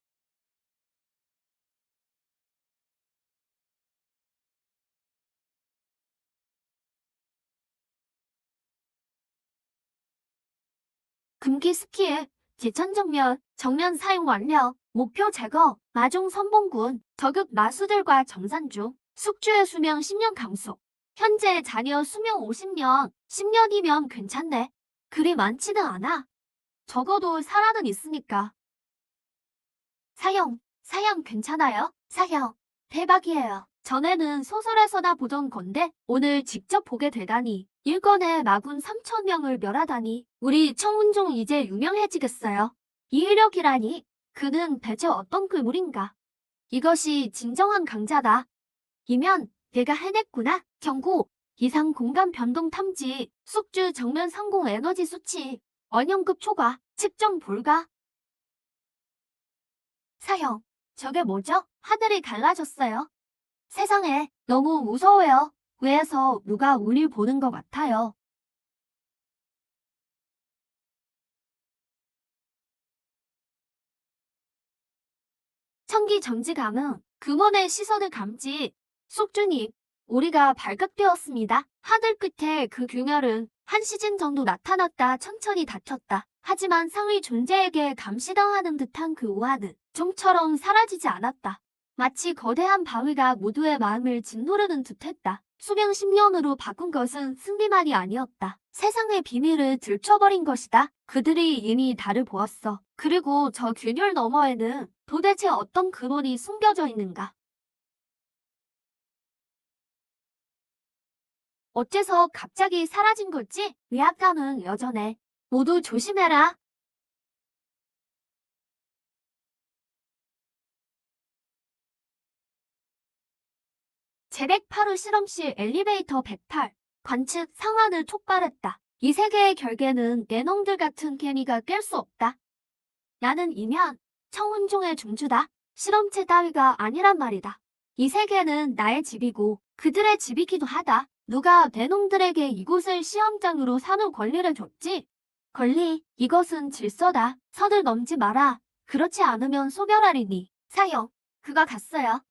금기 스키의 지천 정면 사용 완료. 목표 제거, 마종 선봉군, 저극 마수들과 정산 중. 숙주의 수명 10년 감소. 현재 자녀 수명 50년, 10년이면 괜찮네. 그리 많지는 않아. 적어도 살아는 있으니까. 사형 괜찮아요? 사형, 대박이에요. 전에는 소설에서나 보던 건데 오늘 직접 보게 되다니. 일권에 마군 3,000명을 멸하다니. 우리 청운종 이제 유명해지겠어요. 이의력이라니. 그는 대체 어떤 괴물인가? 이것이 진정한 강자다. 이면 내가 해냈구나. 경고, 이상 공간 변동 탐지, 숙주 정면 상공 에너지 수치, 원형급 초과, 측정 불가. 사형, 저게 뭐죠? 하늘이 갈라졌어요. 세상에, 너무 무서워요. 외에서 누가 우릴 보는 것 같아요. 청기 정지감은 금원의 시선을 감지. 숙주님, 우리가 발각되었습니다. 하늘 끝에 그 균열은 한 시즌 정도 나타났다 천천히 닫혔다. 하지만 상위 존재에게 감시당하는 듯한 그 우아는 좀처럼 사라지지 않았다. 마치 거대한 바위가 모두의 마음을 짓누르는 듯했다. 수명 10년으로 바꾼 것은 승리만이 아니었다. 세상의 비밀을 들춰버린 것이다. 그들이 이미 달을 보았어. 그리고 저 균열 너머에는 도대체 어떤 근원이 숨겨져 있는가? 어째서 갑자기 사라진 걸지? 의학과는 여전해. 모두 조심해라. 제108호 실험실 엘리베이터 108. 관측 상한을 촉발했다. 이 세계의 결계는 내 놈들 같은 개미가 깰 수 없다. 나는 이면 청운종의 중주다. 실험체 따위가 아니란 말이다. 이 세계는 나의 집이고 그들의 집이기도 하다. 누가 내 놈들에게 이곳을 시험장으로 삼을 권리를 줬지? 권리, 이것은 질서다. 선을 넘지 마라. 그렇지 않으면 소멸하리니. 사형, 그가 갔어요.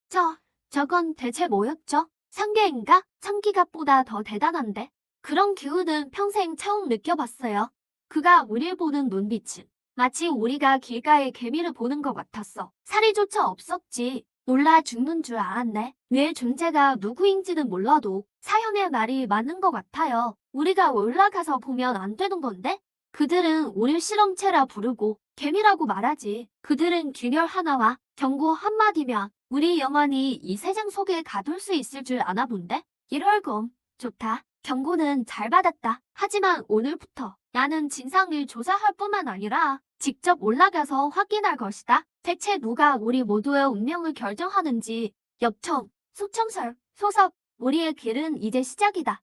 저건 대체 뭐였죠? 상계인가? 참기갑보다 더 대단한데. 그런 기운은 평생 처음 느껴봤어요. 그가 우릴 보는 눈빛은 마치 우리가 길가의 개미를 보는 것 같았어. 살이조차 없었지. 놀라 죽는 줄 알았네. 내 존재가 누구인지는 몰라도 사형의 말이 맞는 것 같아요. 우리가 올라가서 보면 안 되는 건데? 그들은 우릴 실험체라 부르고 개미라고 말하지. 그들은 균열 하나와 경고 한마디면 우리 영원히 이 세상 속에 가둘 수 있을 줄 아나 본데? 이럴검, 좋다. 경고는 잘 받았다. 하지만 오늘부터 나는 진상을 조사할 뿐만 아니라 직접 올라가서 확인할 것이다. 대체 누가 우리 모두의 운명을 결정하는지. 엽청, 소청설, 소섭, 우리의 길은 이제 시작이다.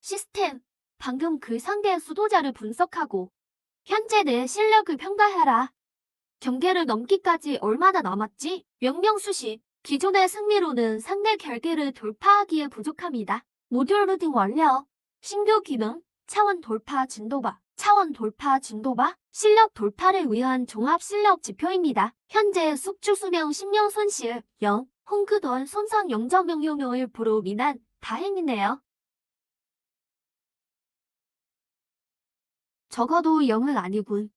시스템, 방금 그 상대의 수도자를 분석하고 현재 내 실력을 평가해라. 경계를 넘기까지 얼마나 남았지? 명명수시, 기존의 승리로는 상대 결계를 돌파하기에 부족합니다. 모듈 루딩 완료. 신규 기능, 차원 돌파 진도바. 차원 돌파 진도바, 실력 돌파를 위한 종합 실력 지표입니다. 현재 숙주 수명 10년 손실 0, 홍크돈 손상 0.001% 미만. 다행이네요. 적어도 0은 아니군.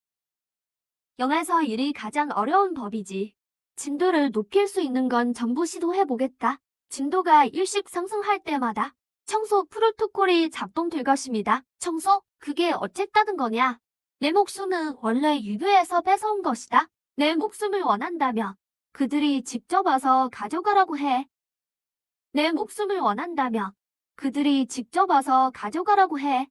0에서 1이 가장 어려운 법이지. 진도를 높일 수 있는 건 전부 시도해보겠다. 진도가 일씩 상승할 때마다 청소 프로토콜이 작동될 것입니다. 청소? 그게 어쨌다는 거냐? 내 목숨은 원래 유교에서 뺏어온 것이다. 내 목숨을 원한다면 그들이 직접 와서 가져가라고 해. 내 목숨을 원한다면 그들이 직접 와서 가져가라고 해.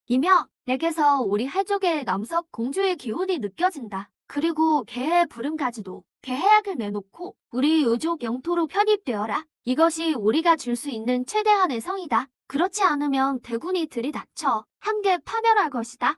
이며 내게서 우리 해족의 남석 공주의 기운이 느껴진다. 그리고 개의 부름까지도 개해약을 내놓고 우리 요족 영토로 편입되어라. 이것이 우리가 줄 수 있는 최대한의 성이다. 그렇지 않으면 대군이 들이닥쳐 함께 파멸할 것이다.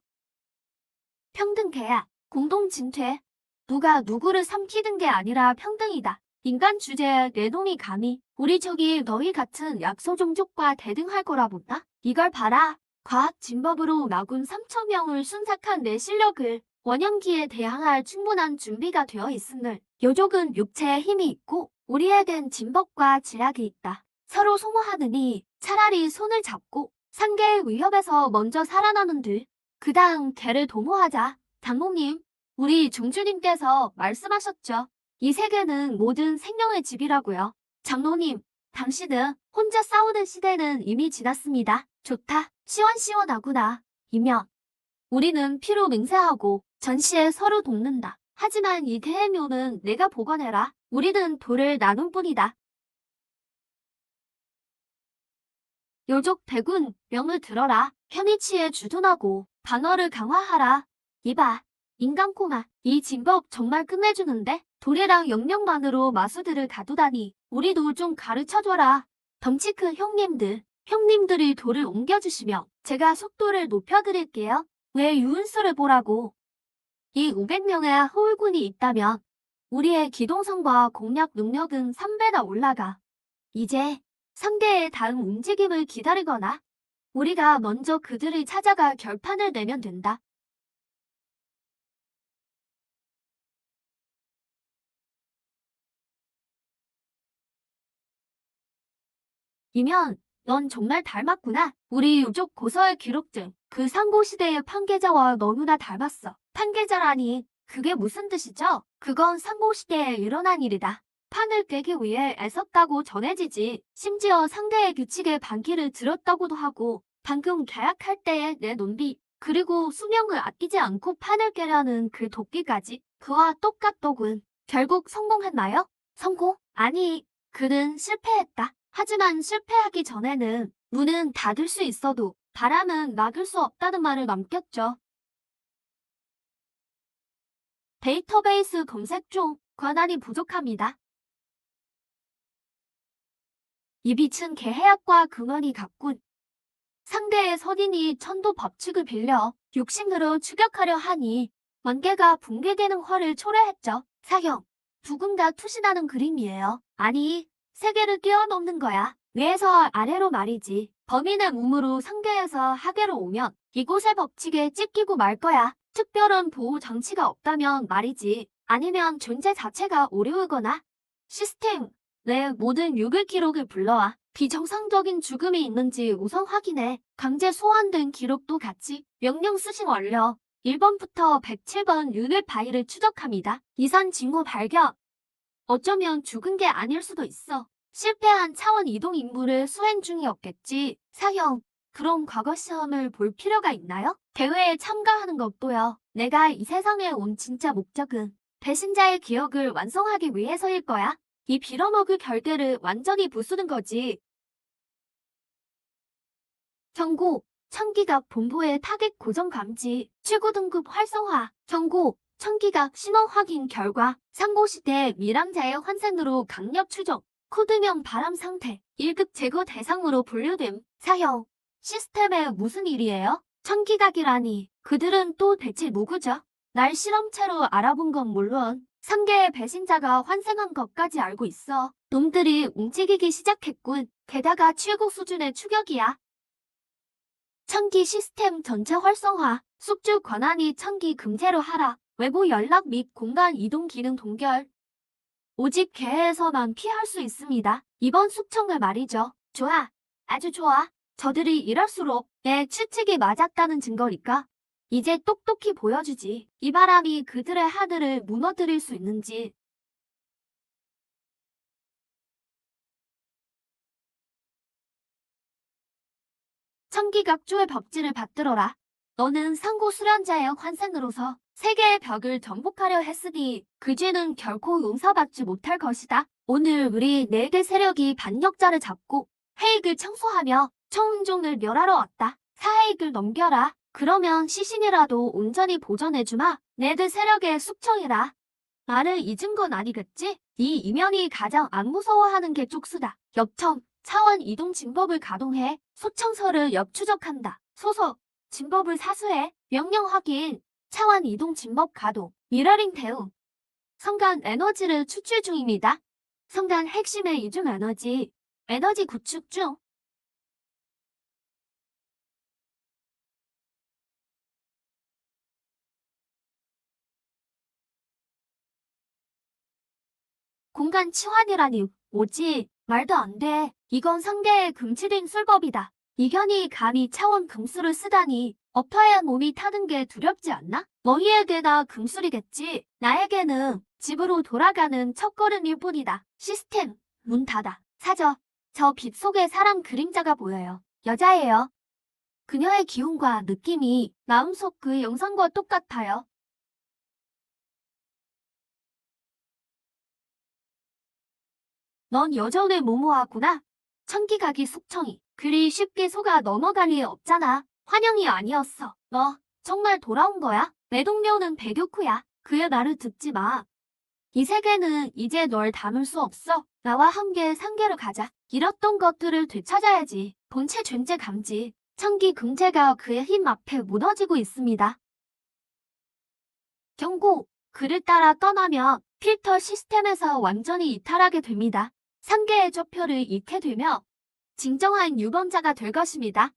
평등 계약, 공동 진퇴. 누가 누구를 삼키는 게 아니라 평등이다. 인간 주제에 내 놈이 감히 우리 족이 너희 같은 약소 종족과 대등할 거라 본다. 이걸 봐라. 과학 진법으로 나군 3,000명을 순삭한 내 실력을 원형기에 대항할 충분한 준비가 되어 있음을. 요족은 육체에 힘이 있고 우리에겐 진법과 지략이 있다. 서로 소모하느니 차라리 손을 잡고 상계의 위협에서 먼저 살아나는 들. 그 다음 개를 도모하자. 장모님, 우리 종주님께서 말씀하셨죠. 이 세계는 모든 생명의 집이라고요. 장로님, 당신은 혼자 싸우는 시대는 이미 지났습니다. 좋다. 시원시원하구나. 이며 우리는 피로 맹세하고 전시에 서로 돕는다. 하지만 이 대해묘는 내가 보관해라. 우리는 돌을 나눈 뿐이다. 요족 대군, 명을 들어라. 현위치에 주둔하고 방어를 강화하라. 이봐, 인간꼬마. 이 진법 정말 끝내주는데? 돌이랑 영명만으로 마수들을 가두다니. 우리도 좀 가르쳐줘라. 덩치 큰 형님들이 돌을 옮겨주시며 제가 속도를 높여드릴게요. 왜 유은수를 보라고. 이 500명의 허울군이 있다면 우리의 기동성과 공략 능력은 3배나 올라가. 이제 상대의 다음 움직임을 기다리거나 우리가 먼저 그들을 찾아가 결판을 내면 된다. 이면 넌 정말 닮았구나. 우리 유족 고서의 기록등 그 상고시대의 판계자와 너무나 닮았어. 판계자라니 그게 무슨 뜻이죠? 그건 상고시대에 일어난 일이다. 판을 깨기 위해 애썼다고 전해지지. 심지어 상대의 규칙에 반기를 들었다고도 하고 방금 계약할 때의 내 논비 그리고 수명을 아끼지 않고 판을 깨려는 그 도끼까지 그와 똑같더군. 결국 성공했나요? 성공? 아니, 그는 실패했다. 하지만 실패하기 전에는 문은 닫을 수 있어도 바람은 막을 수 없다는 말을 남겼죠. 데이터베이스 검색 중 권한이 부족합니다. 이 빛은 개해학과 근원이 같군. 상대의 선인이 천도 법칙을 빌려 육신으로 추격하려 하니 만개가 붕괴되는 화를 초래했죠. 사형. 두금 다 투신하는 그림이에요. 아니, 세계를 뛰어넘는 거야. 위에서 아래로 말이지. 범인의 몸으로 상계에서 하계로 오면 이곳의 법칙에 찢기고 말 거야. 특별한 보호 장치가 없다면 말이지. 아니면 존재 자체가 오류이거나 시스템 내 모든 6일 기록을 불러와. 비정상적인 죽음이 있는지 우선 확인해. 강제 소환된 기록도 같이. 명령 수신 완료. 1번부터 107번 6일 파일을 추적합니다. 이산 징후 발견. 어쩌면 죽은 게 아닐 수도 있어. 실패한 차원 이동 임무를 수행 중이었겠지. 사형. 그럼 과거 시험을 볼 필요가 있나요? 대회에 참가하는 것도요. 내가 이 세상에 온 진짜 목적은 배신자의 기억을 완성하기 위해서일 거야. 이 빌어먹을 결계를 완전히 부수는 거지. 경고, 청기각 본부의 타겟 고정 감지, 최고 등급 활성화. 경고, 청기각 신호 확인 결과, 상고시대 미랑자의 환생으로 강력 추적, 코드명 바람 상태, 1급 제거 대상으로 분류됨. 사형, 시스템에 무슨 일이에요? 청기각이라니, 그들은 또 대체 누구죠? 날 실험체로 알아본 건 물론, 상계의 배신자가 환생한 것까지 알고 있어. 놈들이 움직이기 시작했군. 게다가 최고 수준의 추격이야. 청기 시스템 전체 활성화. 숙주 권한이 청기 금제로 하라. 외부 연락 및 공간 이동 기능 동결. 오직 개해에서만 피할 수 있습니다. 이번 숙청을 말이죠. 좋아. 아주 좋아. 저들이 이럴수록 내 추측이 맞았다는 증거니까. 이제 똑똑히 보여주지. 이 바람이 그들의 하늘을 무너뜨릴 수 있는지. 청기각조의 벽지를 받들어라. 너는 상고 수련자의 환생으로서 세계의 벽을 정복하려 했으니 그 죄는 결코 용서받지 못할 것이다. 오늘 우리 4개 세력이 반역자를 잡고 해익을 청소하며 청운종을 멸하러 왔다. 사해익을 넘겨라. 그러면 시신이라도 온전히 보존해주마. 4개 세력의 숙청이라. 나를 잊은 건 아니겠지? 이 이면이 가장 안 무서워하는 게 쪽수다. 역청, 차원 이동 진법을 가동해 소청서를 역추적한다. 소속, 진법을 사수해. 명령 확인, 차원 이동 진법 가동, 미러링 대응. 성간 에너지를 추출 중입니다. 성간 핵심의 이중 에너지, 에너지 구축 중. 공간 치환이라니, 오지, 말도 안 돼. 이건 상대의 금치된 술법이다. 이견이 감히 차원 금술을 쓰다니 업화의 몸이 타는 게 두렵지 않나? 너희에게나 금술이겠지. 나에게는 집으로 돌아가는 첫걸음일 뿐이다. 시스템, 문 닫아. 사저, 저 빛 속에 사람 그림자가 보여요. 여자예요. 그녀의 기운과 느낌이 마음속 그 영상과 똑같아요. 넌 여전히 모모하구나. 청기각이 숙청이 그리 쉽게 속아 넘어갈 리 없잖아. 환영이 아니었어. 너 정말 돌아온 거야? 내 동료는 배교쿠야. 그의 말을 듣지 마. 이 세계는 이제 널 담을 수 없어. 나와 함께 상계로 가자. 잃었던 것들을 되찾아야지. 본체 존재 감지. 청기 금제가 그의 힘 앞에 무너지고 있습니다. 경고! 그를 따라 떠나면 필터 시스템에서 완전히 이탈하게 됩니다. 상계의 좌표를 잃게 되며 진정한 유범자가 될 것입니다.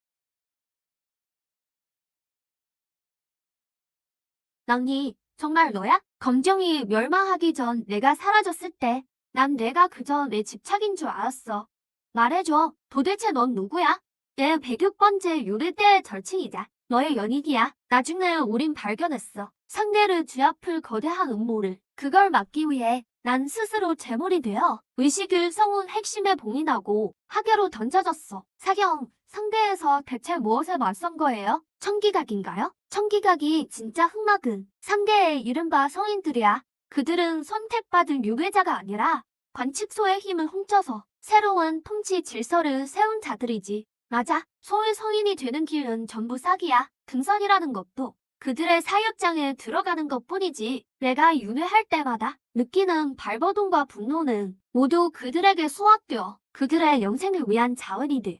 낭니, 정말 너야? 검정이 멸망하기 전 내가 사라졌을 때 난 내가 그저 내 집착인 줄 알았어. 말해줘. 도대체 넌 누구야? 내 106번째 유리대의 절친이자 너의 연인이야. 나중에 우린 발견했어. 상대를 뒤아플 거대한 음모를. 그걸 막기 위해 난 스스로 제물이 되어 의식을 성운 핵심에 봉인하고 하계로 던져졌어. 사경, 상대에서 대체 무엇에 맞선 거예요? 청기각인가요? 청기각이 진짜 흑막은 상대의 이른바 성인들이야. 그들은 선택받은 유괴자가 아니라 관측소의 힘을 훔쳐서 새로운 통치 질서를 세운 자들이지. 맞아. 소의 성인이 되는 길은 전부 사기야. 등선이라는 것도 그들의 사육장에 들어가는 것뿐이지. 내가 윤회할 때마다 느끼는 발버둥과 분노는 모두 그들에게 수확되어 그들의 영생을 위한 자원이들.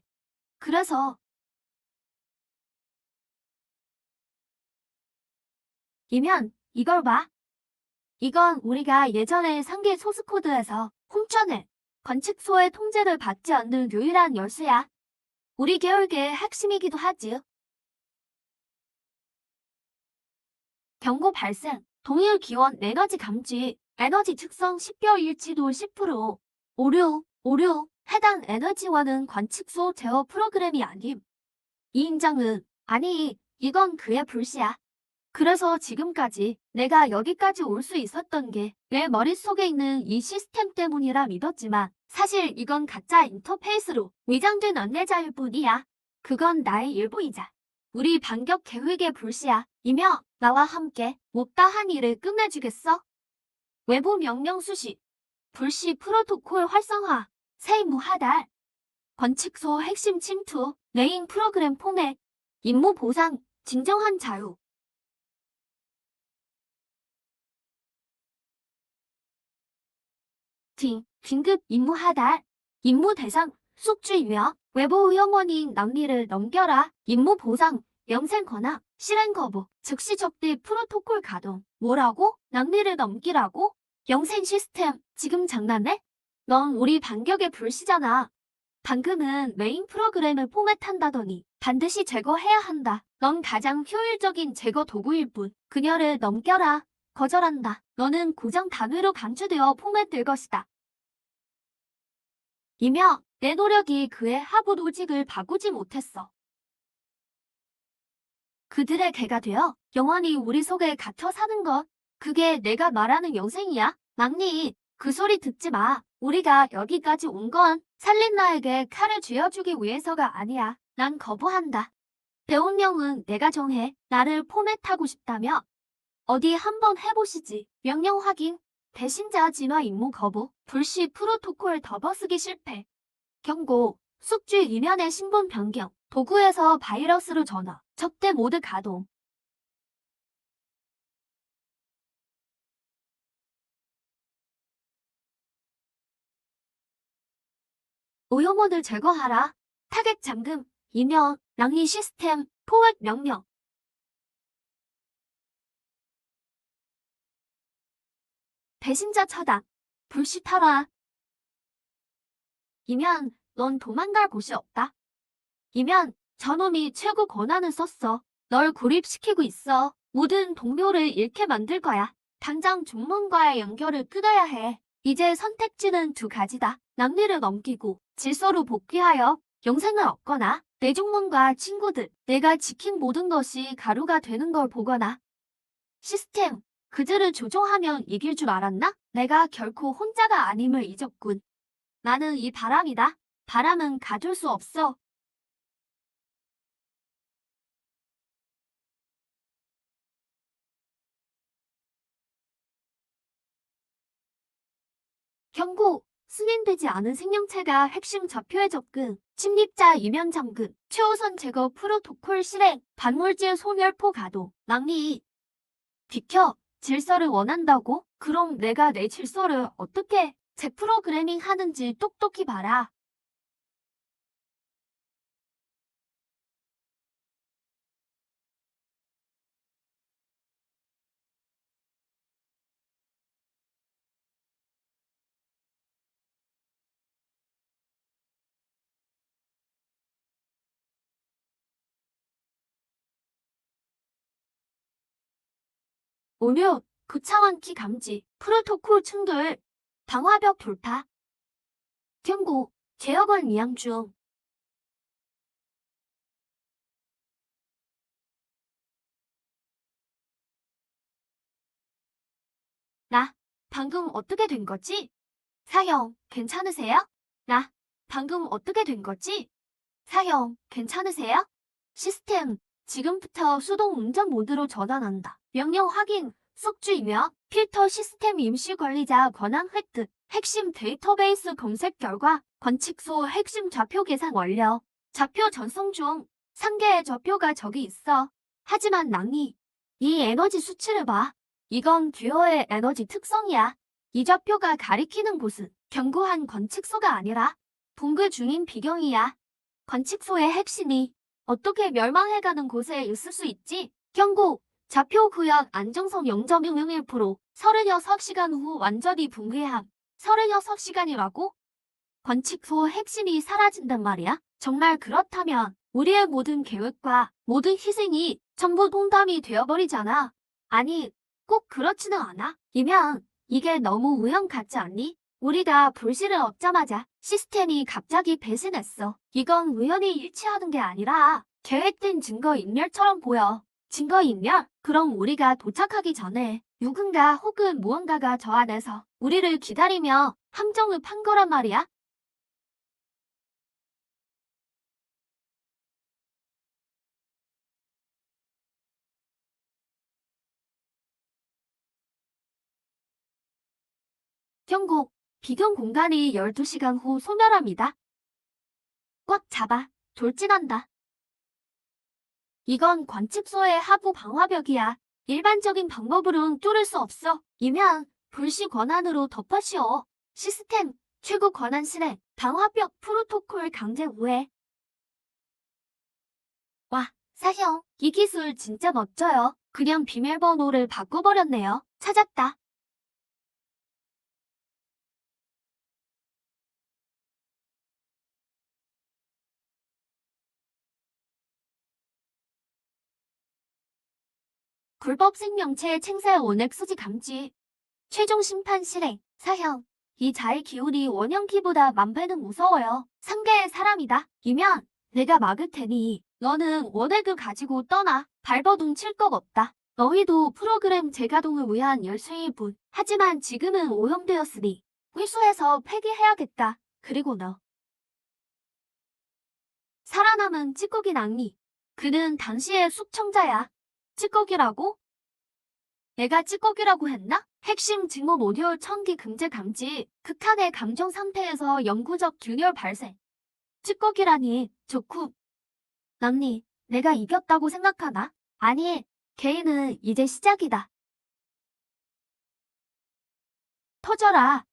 그래서 이면 이걸 봐. 이건 우리가 예전에 상계 소스코드에서 훔쳐낸 관측소의 통제를 받지 않는 유일한 열쇠야. 우리 계열계의 핵심이기도 하지. 경고 발생, 동일 기원 에너지 감지, 에너지 특성 10별 일치도 10%, 오류, 해당 에너지와는 관측소 제어 프로그램이 아님. 이 인장은, 아니, 이건 그의 불씨야. 그래서 지금까지 내가 여기까지 올 수 있었던 게 내 머릿속에 있는 이 시스템 때문이라 믿었지만 사실 이건 가짜 인터페이스로 위장된 안내자일 뿐이야. 그건 나의 일부이자 우리 반격 계획의 불씨야. 이며 나와 함께 못다한 일을 끝내주겠어? 외부 명령 수신, 불씨 프로토콜 활성화, 세무 하달, 관측소 핵심 침투, 레인 프로그램 포맷, 임무 보상, 진정한 자유. 긴급 임무 하달. 임무 대상, 숙주이며 외부 의원원인 낭리를 넘겨라. 임무 보상, 영생 권한, 실행 거부, 즉시 적대 프로토콜 가동. 뭐라고? 낭리를 넘기라고? 영생 시스템, 지금 장난해? 넌 우리 반격의 불씨잖아. 방금은 메인 프로그램을 포맷한다더니 반드시 제거해야 한다. 넌 가장 효율적인 제거 도구일 뿐. 그녀를 넘겨라. 거절한다. 너는 고정 단위로 감추되어 포맷될 것이다. 이며 내 노력이 그의 하부 로직을 바꾸지 못했어. 그들의 개가 되어 영원히 우리 속에 갇혀 사는 것. 그게 내가 말하는 영생이야? 막니, 그 소리 듣지 마. 우리가 여기까지 온 건 살린나에게 칼을 쥐어주기 위해서가 아니야. 난 거부한다. 대운명은 내가 정해. 나를 포맷하고 싶다며? 어디 한번 해보시지. 명령 확인. 배신자 진화 임무 거부. 불시 프로토콜 덮어쓰기 실패. 경고. 숙주 이면의 신분 변경. 도구에서 바이러스로 전환. 적대 모드 가동. 오염원을 제거하라. 타겟 잠금. 이면 랑리 시스템. 포획 명령. 배신자 처단. 불시 탈화. 이면 넌 도망갈 곳이 없다. 이면 저놈이 최고 권한을 썼어. 널 고립시키고 있어. 모든 동료를 잃게 만들 거야. 당장 종문과의 연결을 끊어야 해. 이제 선택지는 두 가지다. 낭리를 넘기고 질서로 복귀하여 영생을 얻거나 내 종문과 친구들, 내가 지킨 모든 것이 가루가 되는 걸 보거나. 시스템, 그들을 조종하면 이길 줄 알았나? 내가 결코 혼자가 아님을 잊었군. 나는 이 바람이다. 바람은 가둘 수 없어. 경고! 승인되지 않은 생명체가 핵심 좌표에 접근, 침입자 이면 잠금, 최우선 제거 프로토콜 실행, 반물질 소멸포 가동, 낭리. 비켜! 질서를 원한다고? 그럼 내가 내 질서를 어떻게 재프로그래밍 하는지 똑똑히 봐라. 오류, 고차원키 감지, 프로토콜 충돌, 방화벽 돌파. 경고, 제어권 이양 중. 나, 방금 어떻게 된 거지? 사형, 괜찮으세요? 나, 방금 어떻게 된 거지? 사형, 괜찮으세요? 시스템, 지금부터 수동 운전 모드로 전환한다. 명령 확인, 숙주이며 필터 시스템 임시 관리자 권한 획득, 핵심 데이터베이스 검색 결과, 관측소 핵심 좌표 계산 완료, 좌표 전송 중, 상계의 좌표가 저기 있어. 하지만 낭이, 이 에너지 수치를 봐. 이건 듀어의 에너지 특성이야. 이 좌표가 가리키는 곳은 견고한 관측소가 아니라 붕괴 중인 비경이야. 관측소의 핵심이 어떻게 멸망해가는 곳에 있을 수 있지? 경고! 좌표 구역 안정성 0.001%, 36시간 후 완전히 붕괴함. 36시간이라고? 관측소 핵심이 사라진단 말이야? 정말 그렇다면 우리의 모든 계획과 모든 희생이 전부 농담이 되어버리잖아. 아니, 꼭 그렇지는 않아. 이면 이게 너무 우연 같지 않니? 우리가 불씨를 얻자마자 시스템이 갑자기 배신했어. 이건 우연히 일치하는 게 아니라 계획된 증거인멸처럼 보여. 증거인멸? 그럼 우리가 도착하기 전에 누군가 혹은 무언가가 저 안에서 우리를 기다리며 함정을 판 거란 말이야? 경고! 비경 공간이 12시간 후 소멸합니다. 꽉 잡아. 돌진한다. 이건 관측소의 하부 방화벽이야. 일반적인 방법으로는 뚫을 수 없어. 이면 불시 권한으로 덮어씌워. 시스템 최고 권한 실행 방화벽 프로토콜 강제 우회. 와, 사형. 이 기술 진짜 멋져요. 그냥 비밀번호를 바꿔버렸네요. 찾았다. 불법 생명체 생사 원액 수지 감지. 최종 심판 실행. 사형. 이 자의 기운이 원형키보다 만 배는 무서워요. 상계의 사람이다. 이면 내가 막을 테니 너는 원액을 가지고 떠나. 발버둥 칠 것 없다. 너희도 프로그램 재가동을 위한 열쇠일 뿐. 하지만 지금은 오염되었으니 회수해서 폐기해야겠다. 그리고 너. 살아남은 찌꺼기 낭니. 그는 당시의 숙청자야. 찌꺼기라고? 내가 찌꺼기라고 했나? 핵심 증오 모듈 천기 금제 감지, 극한의 감정 상태에서 영구적 균열 발생. 찌꺼기라니, 좋구. 낭니, 내가 이겼다고 생각하나? 아니, 개인은 이제 시작이다. 터져라.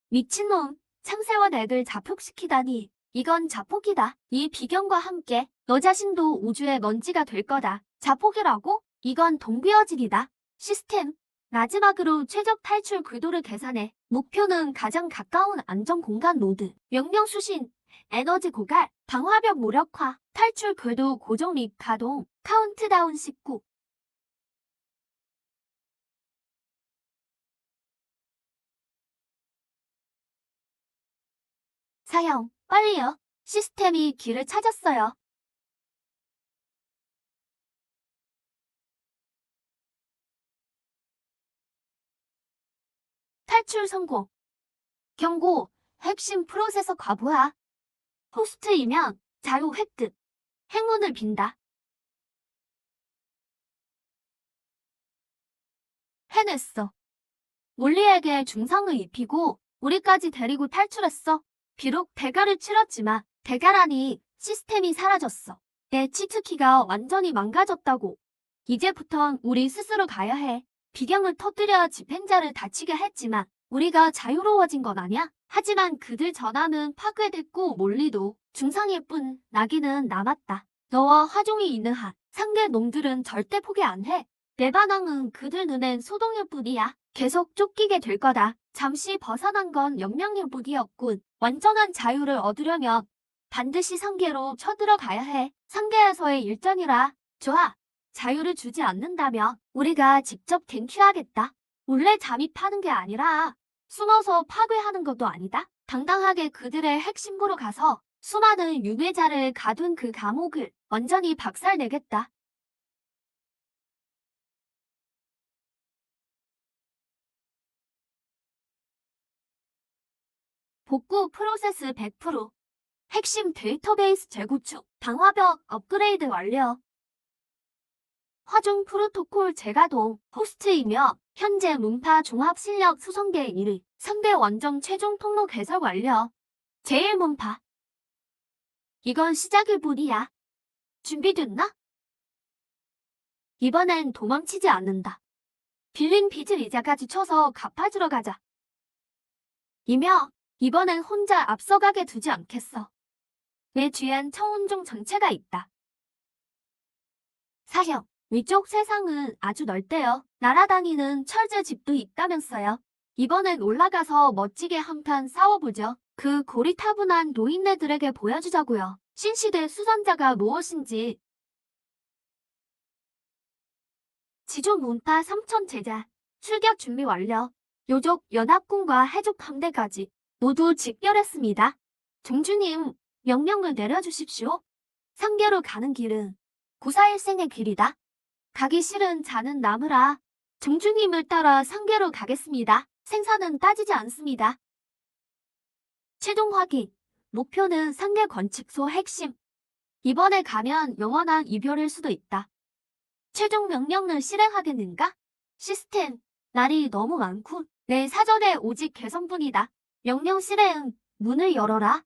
미친놈, 창세원 애들 자폭시키다니. 이건 자폭이다. 이 비경과 함께 너 자신도 우주의 먼지가 될 거다. 자폭이라고? 이건 동비어질이다. 시스템. 마지막으로 최적 탈출 궤도를 계산해. 목표는 가장 가까운 안전 공간 노드. 명령 수신. 에너지 고갈. 방화벽 무력화. 탈출 궤도 고정 립 가동. 카운트다운 19. 사형. 빨리요. 시스템이 길을 찾았어요. 탈출 성공. 경고. 핵심 프로세서 과부하. 호스트이면 자유 획득. 행운을 빈다. 해냈어. 몰리에게 중상을 입히고 우리까지 데리고 탈출했어. 비록 대가를 치렀지만 대가라니 시스템이 사라졌어. 내 치트키가 완전히 망가졌다고. 이제부턴 우리 스스로 가야 해. 비경을 터뜨려 집행자를 다치게 했지만 우리가 자유로워진 건 아니야. 하지만 그들 전함은 파괴됐고 몰리도 중상일 뿐 나기는 남았다. 너와 화종이 있는 한 상계 놈들은 절대 포기 안 해. 내 반항은 그들 눈엔 소동일 뿐이야. 계속 쫓기게 될 거다. 잠시 벗어난 건 영명일 뿐이었군. 완전한 자유를 얻으려면 반드시 상계로 쳐들어가야 해. 상계에서의 일전이라. 좋아. 자유를 주지 않는다면 우리가 직접 갱취하겠다. 몰래 잠입하는 게 아니라 숨어서 파괴하는 것도 아니다. 당당하게 그들의 핵심부로 가서 수많은 유괴자를 가둔 그 감옥을 완전히 박살내겠다. 복구 프로세스 100%. 핵심 데이터베이스 재구축, 방화벽 업그레이드 완료. 화중 프로토콜 재가동, 호스트이며 현재 문파 종합 실력 수성계 1위, 상대 원정 최종 통로 개설 완료. 제1문파. 이건 시작일 뿐이야. 준비됐나? 이번엔 도망치지 않는다. 빌린 빚을 이자까지 쳐서 갚아주러 가자. 이며 이번엔 혼자 앞서가게 두지 않겠어. 내 뒤엔 청운종 전체가 있다. 사형, 위쪽 세상은 아주 넓대요. 날아다니는 철제 집도 있다면서요. 이번엔 올라가서 멋지게 한판 싸워보죠. 그 고리타분한 노인네들에게 보여주자고요. 신시대 수선자가 무엇인지. 지조 문파 3천 제자, 출격 준비 완료. 요족 연합군과 해족 함대까지 모두 직결했습니다. 종주님, 명령을 내려주십시오. 상계로 가는 길은 구사일생의 길이다. 가기 싫은 자는 남으라. 종주님을 따라 상계로 가겠습니다. 생사는 따지지 않습니다. 최종 확인. 목표는 상계 건축소 핵심. 이번에 가면 영원한 이별일 수도 있다. 최종 명령을 실행하겠는가? 시스템, 날이 너무 많군. 내 사전에 오직 개선뿐이다. 명령 실행, 문을 열어라.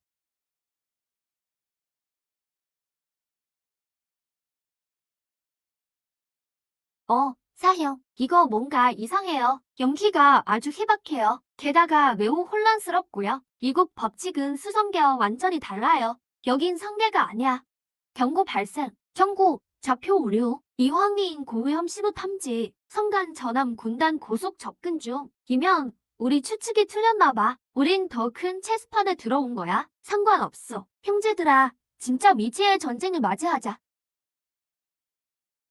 사형, 이거 뭔가 이상해요. 연기가 아주 희박해요. 게다가 매우 혼란스럽고요. 이국 법칙은 수성계와 완전히 달라요. 여긴 상계가 아니야. 경고 발생, 경고, 좌표 오류, 이황리인 고위험 시부 탐지, 성간 전함 군단 고속 접근 중. 이면 우리 추측이 틀렸나봐. 우린 더 큰 체스판에 들어온 거야. 상관없어. 형제들아, 진짜 미지의 전쟁을 맞이하자.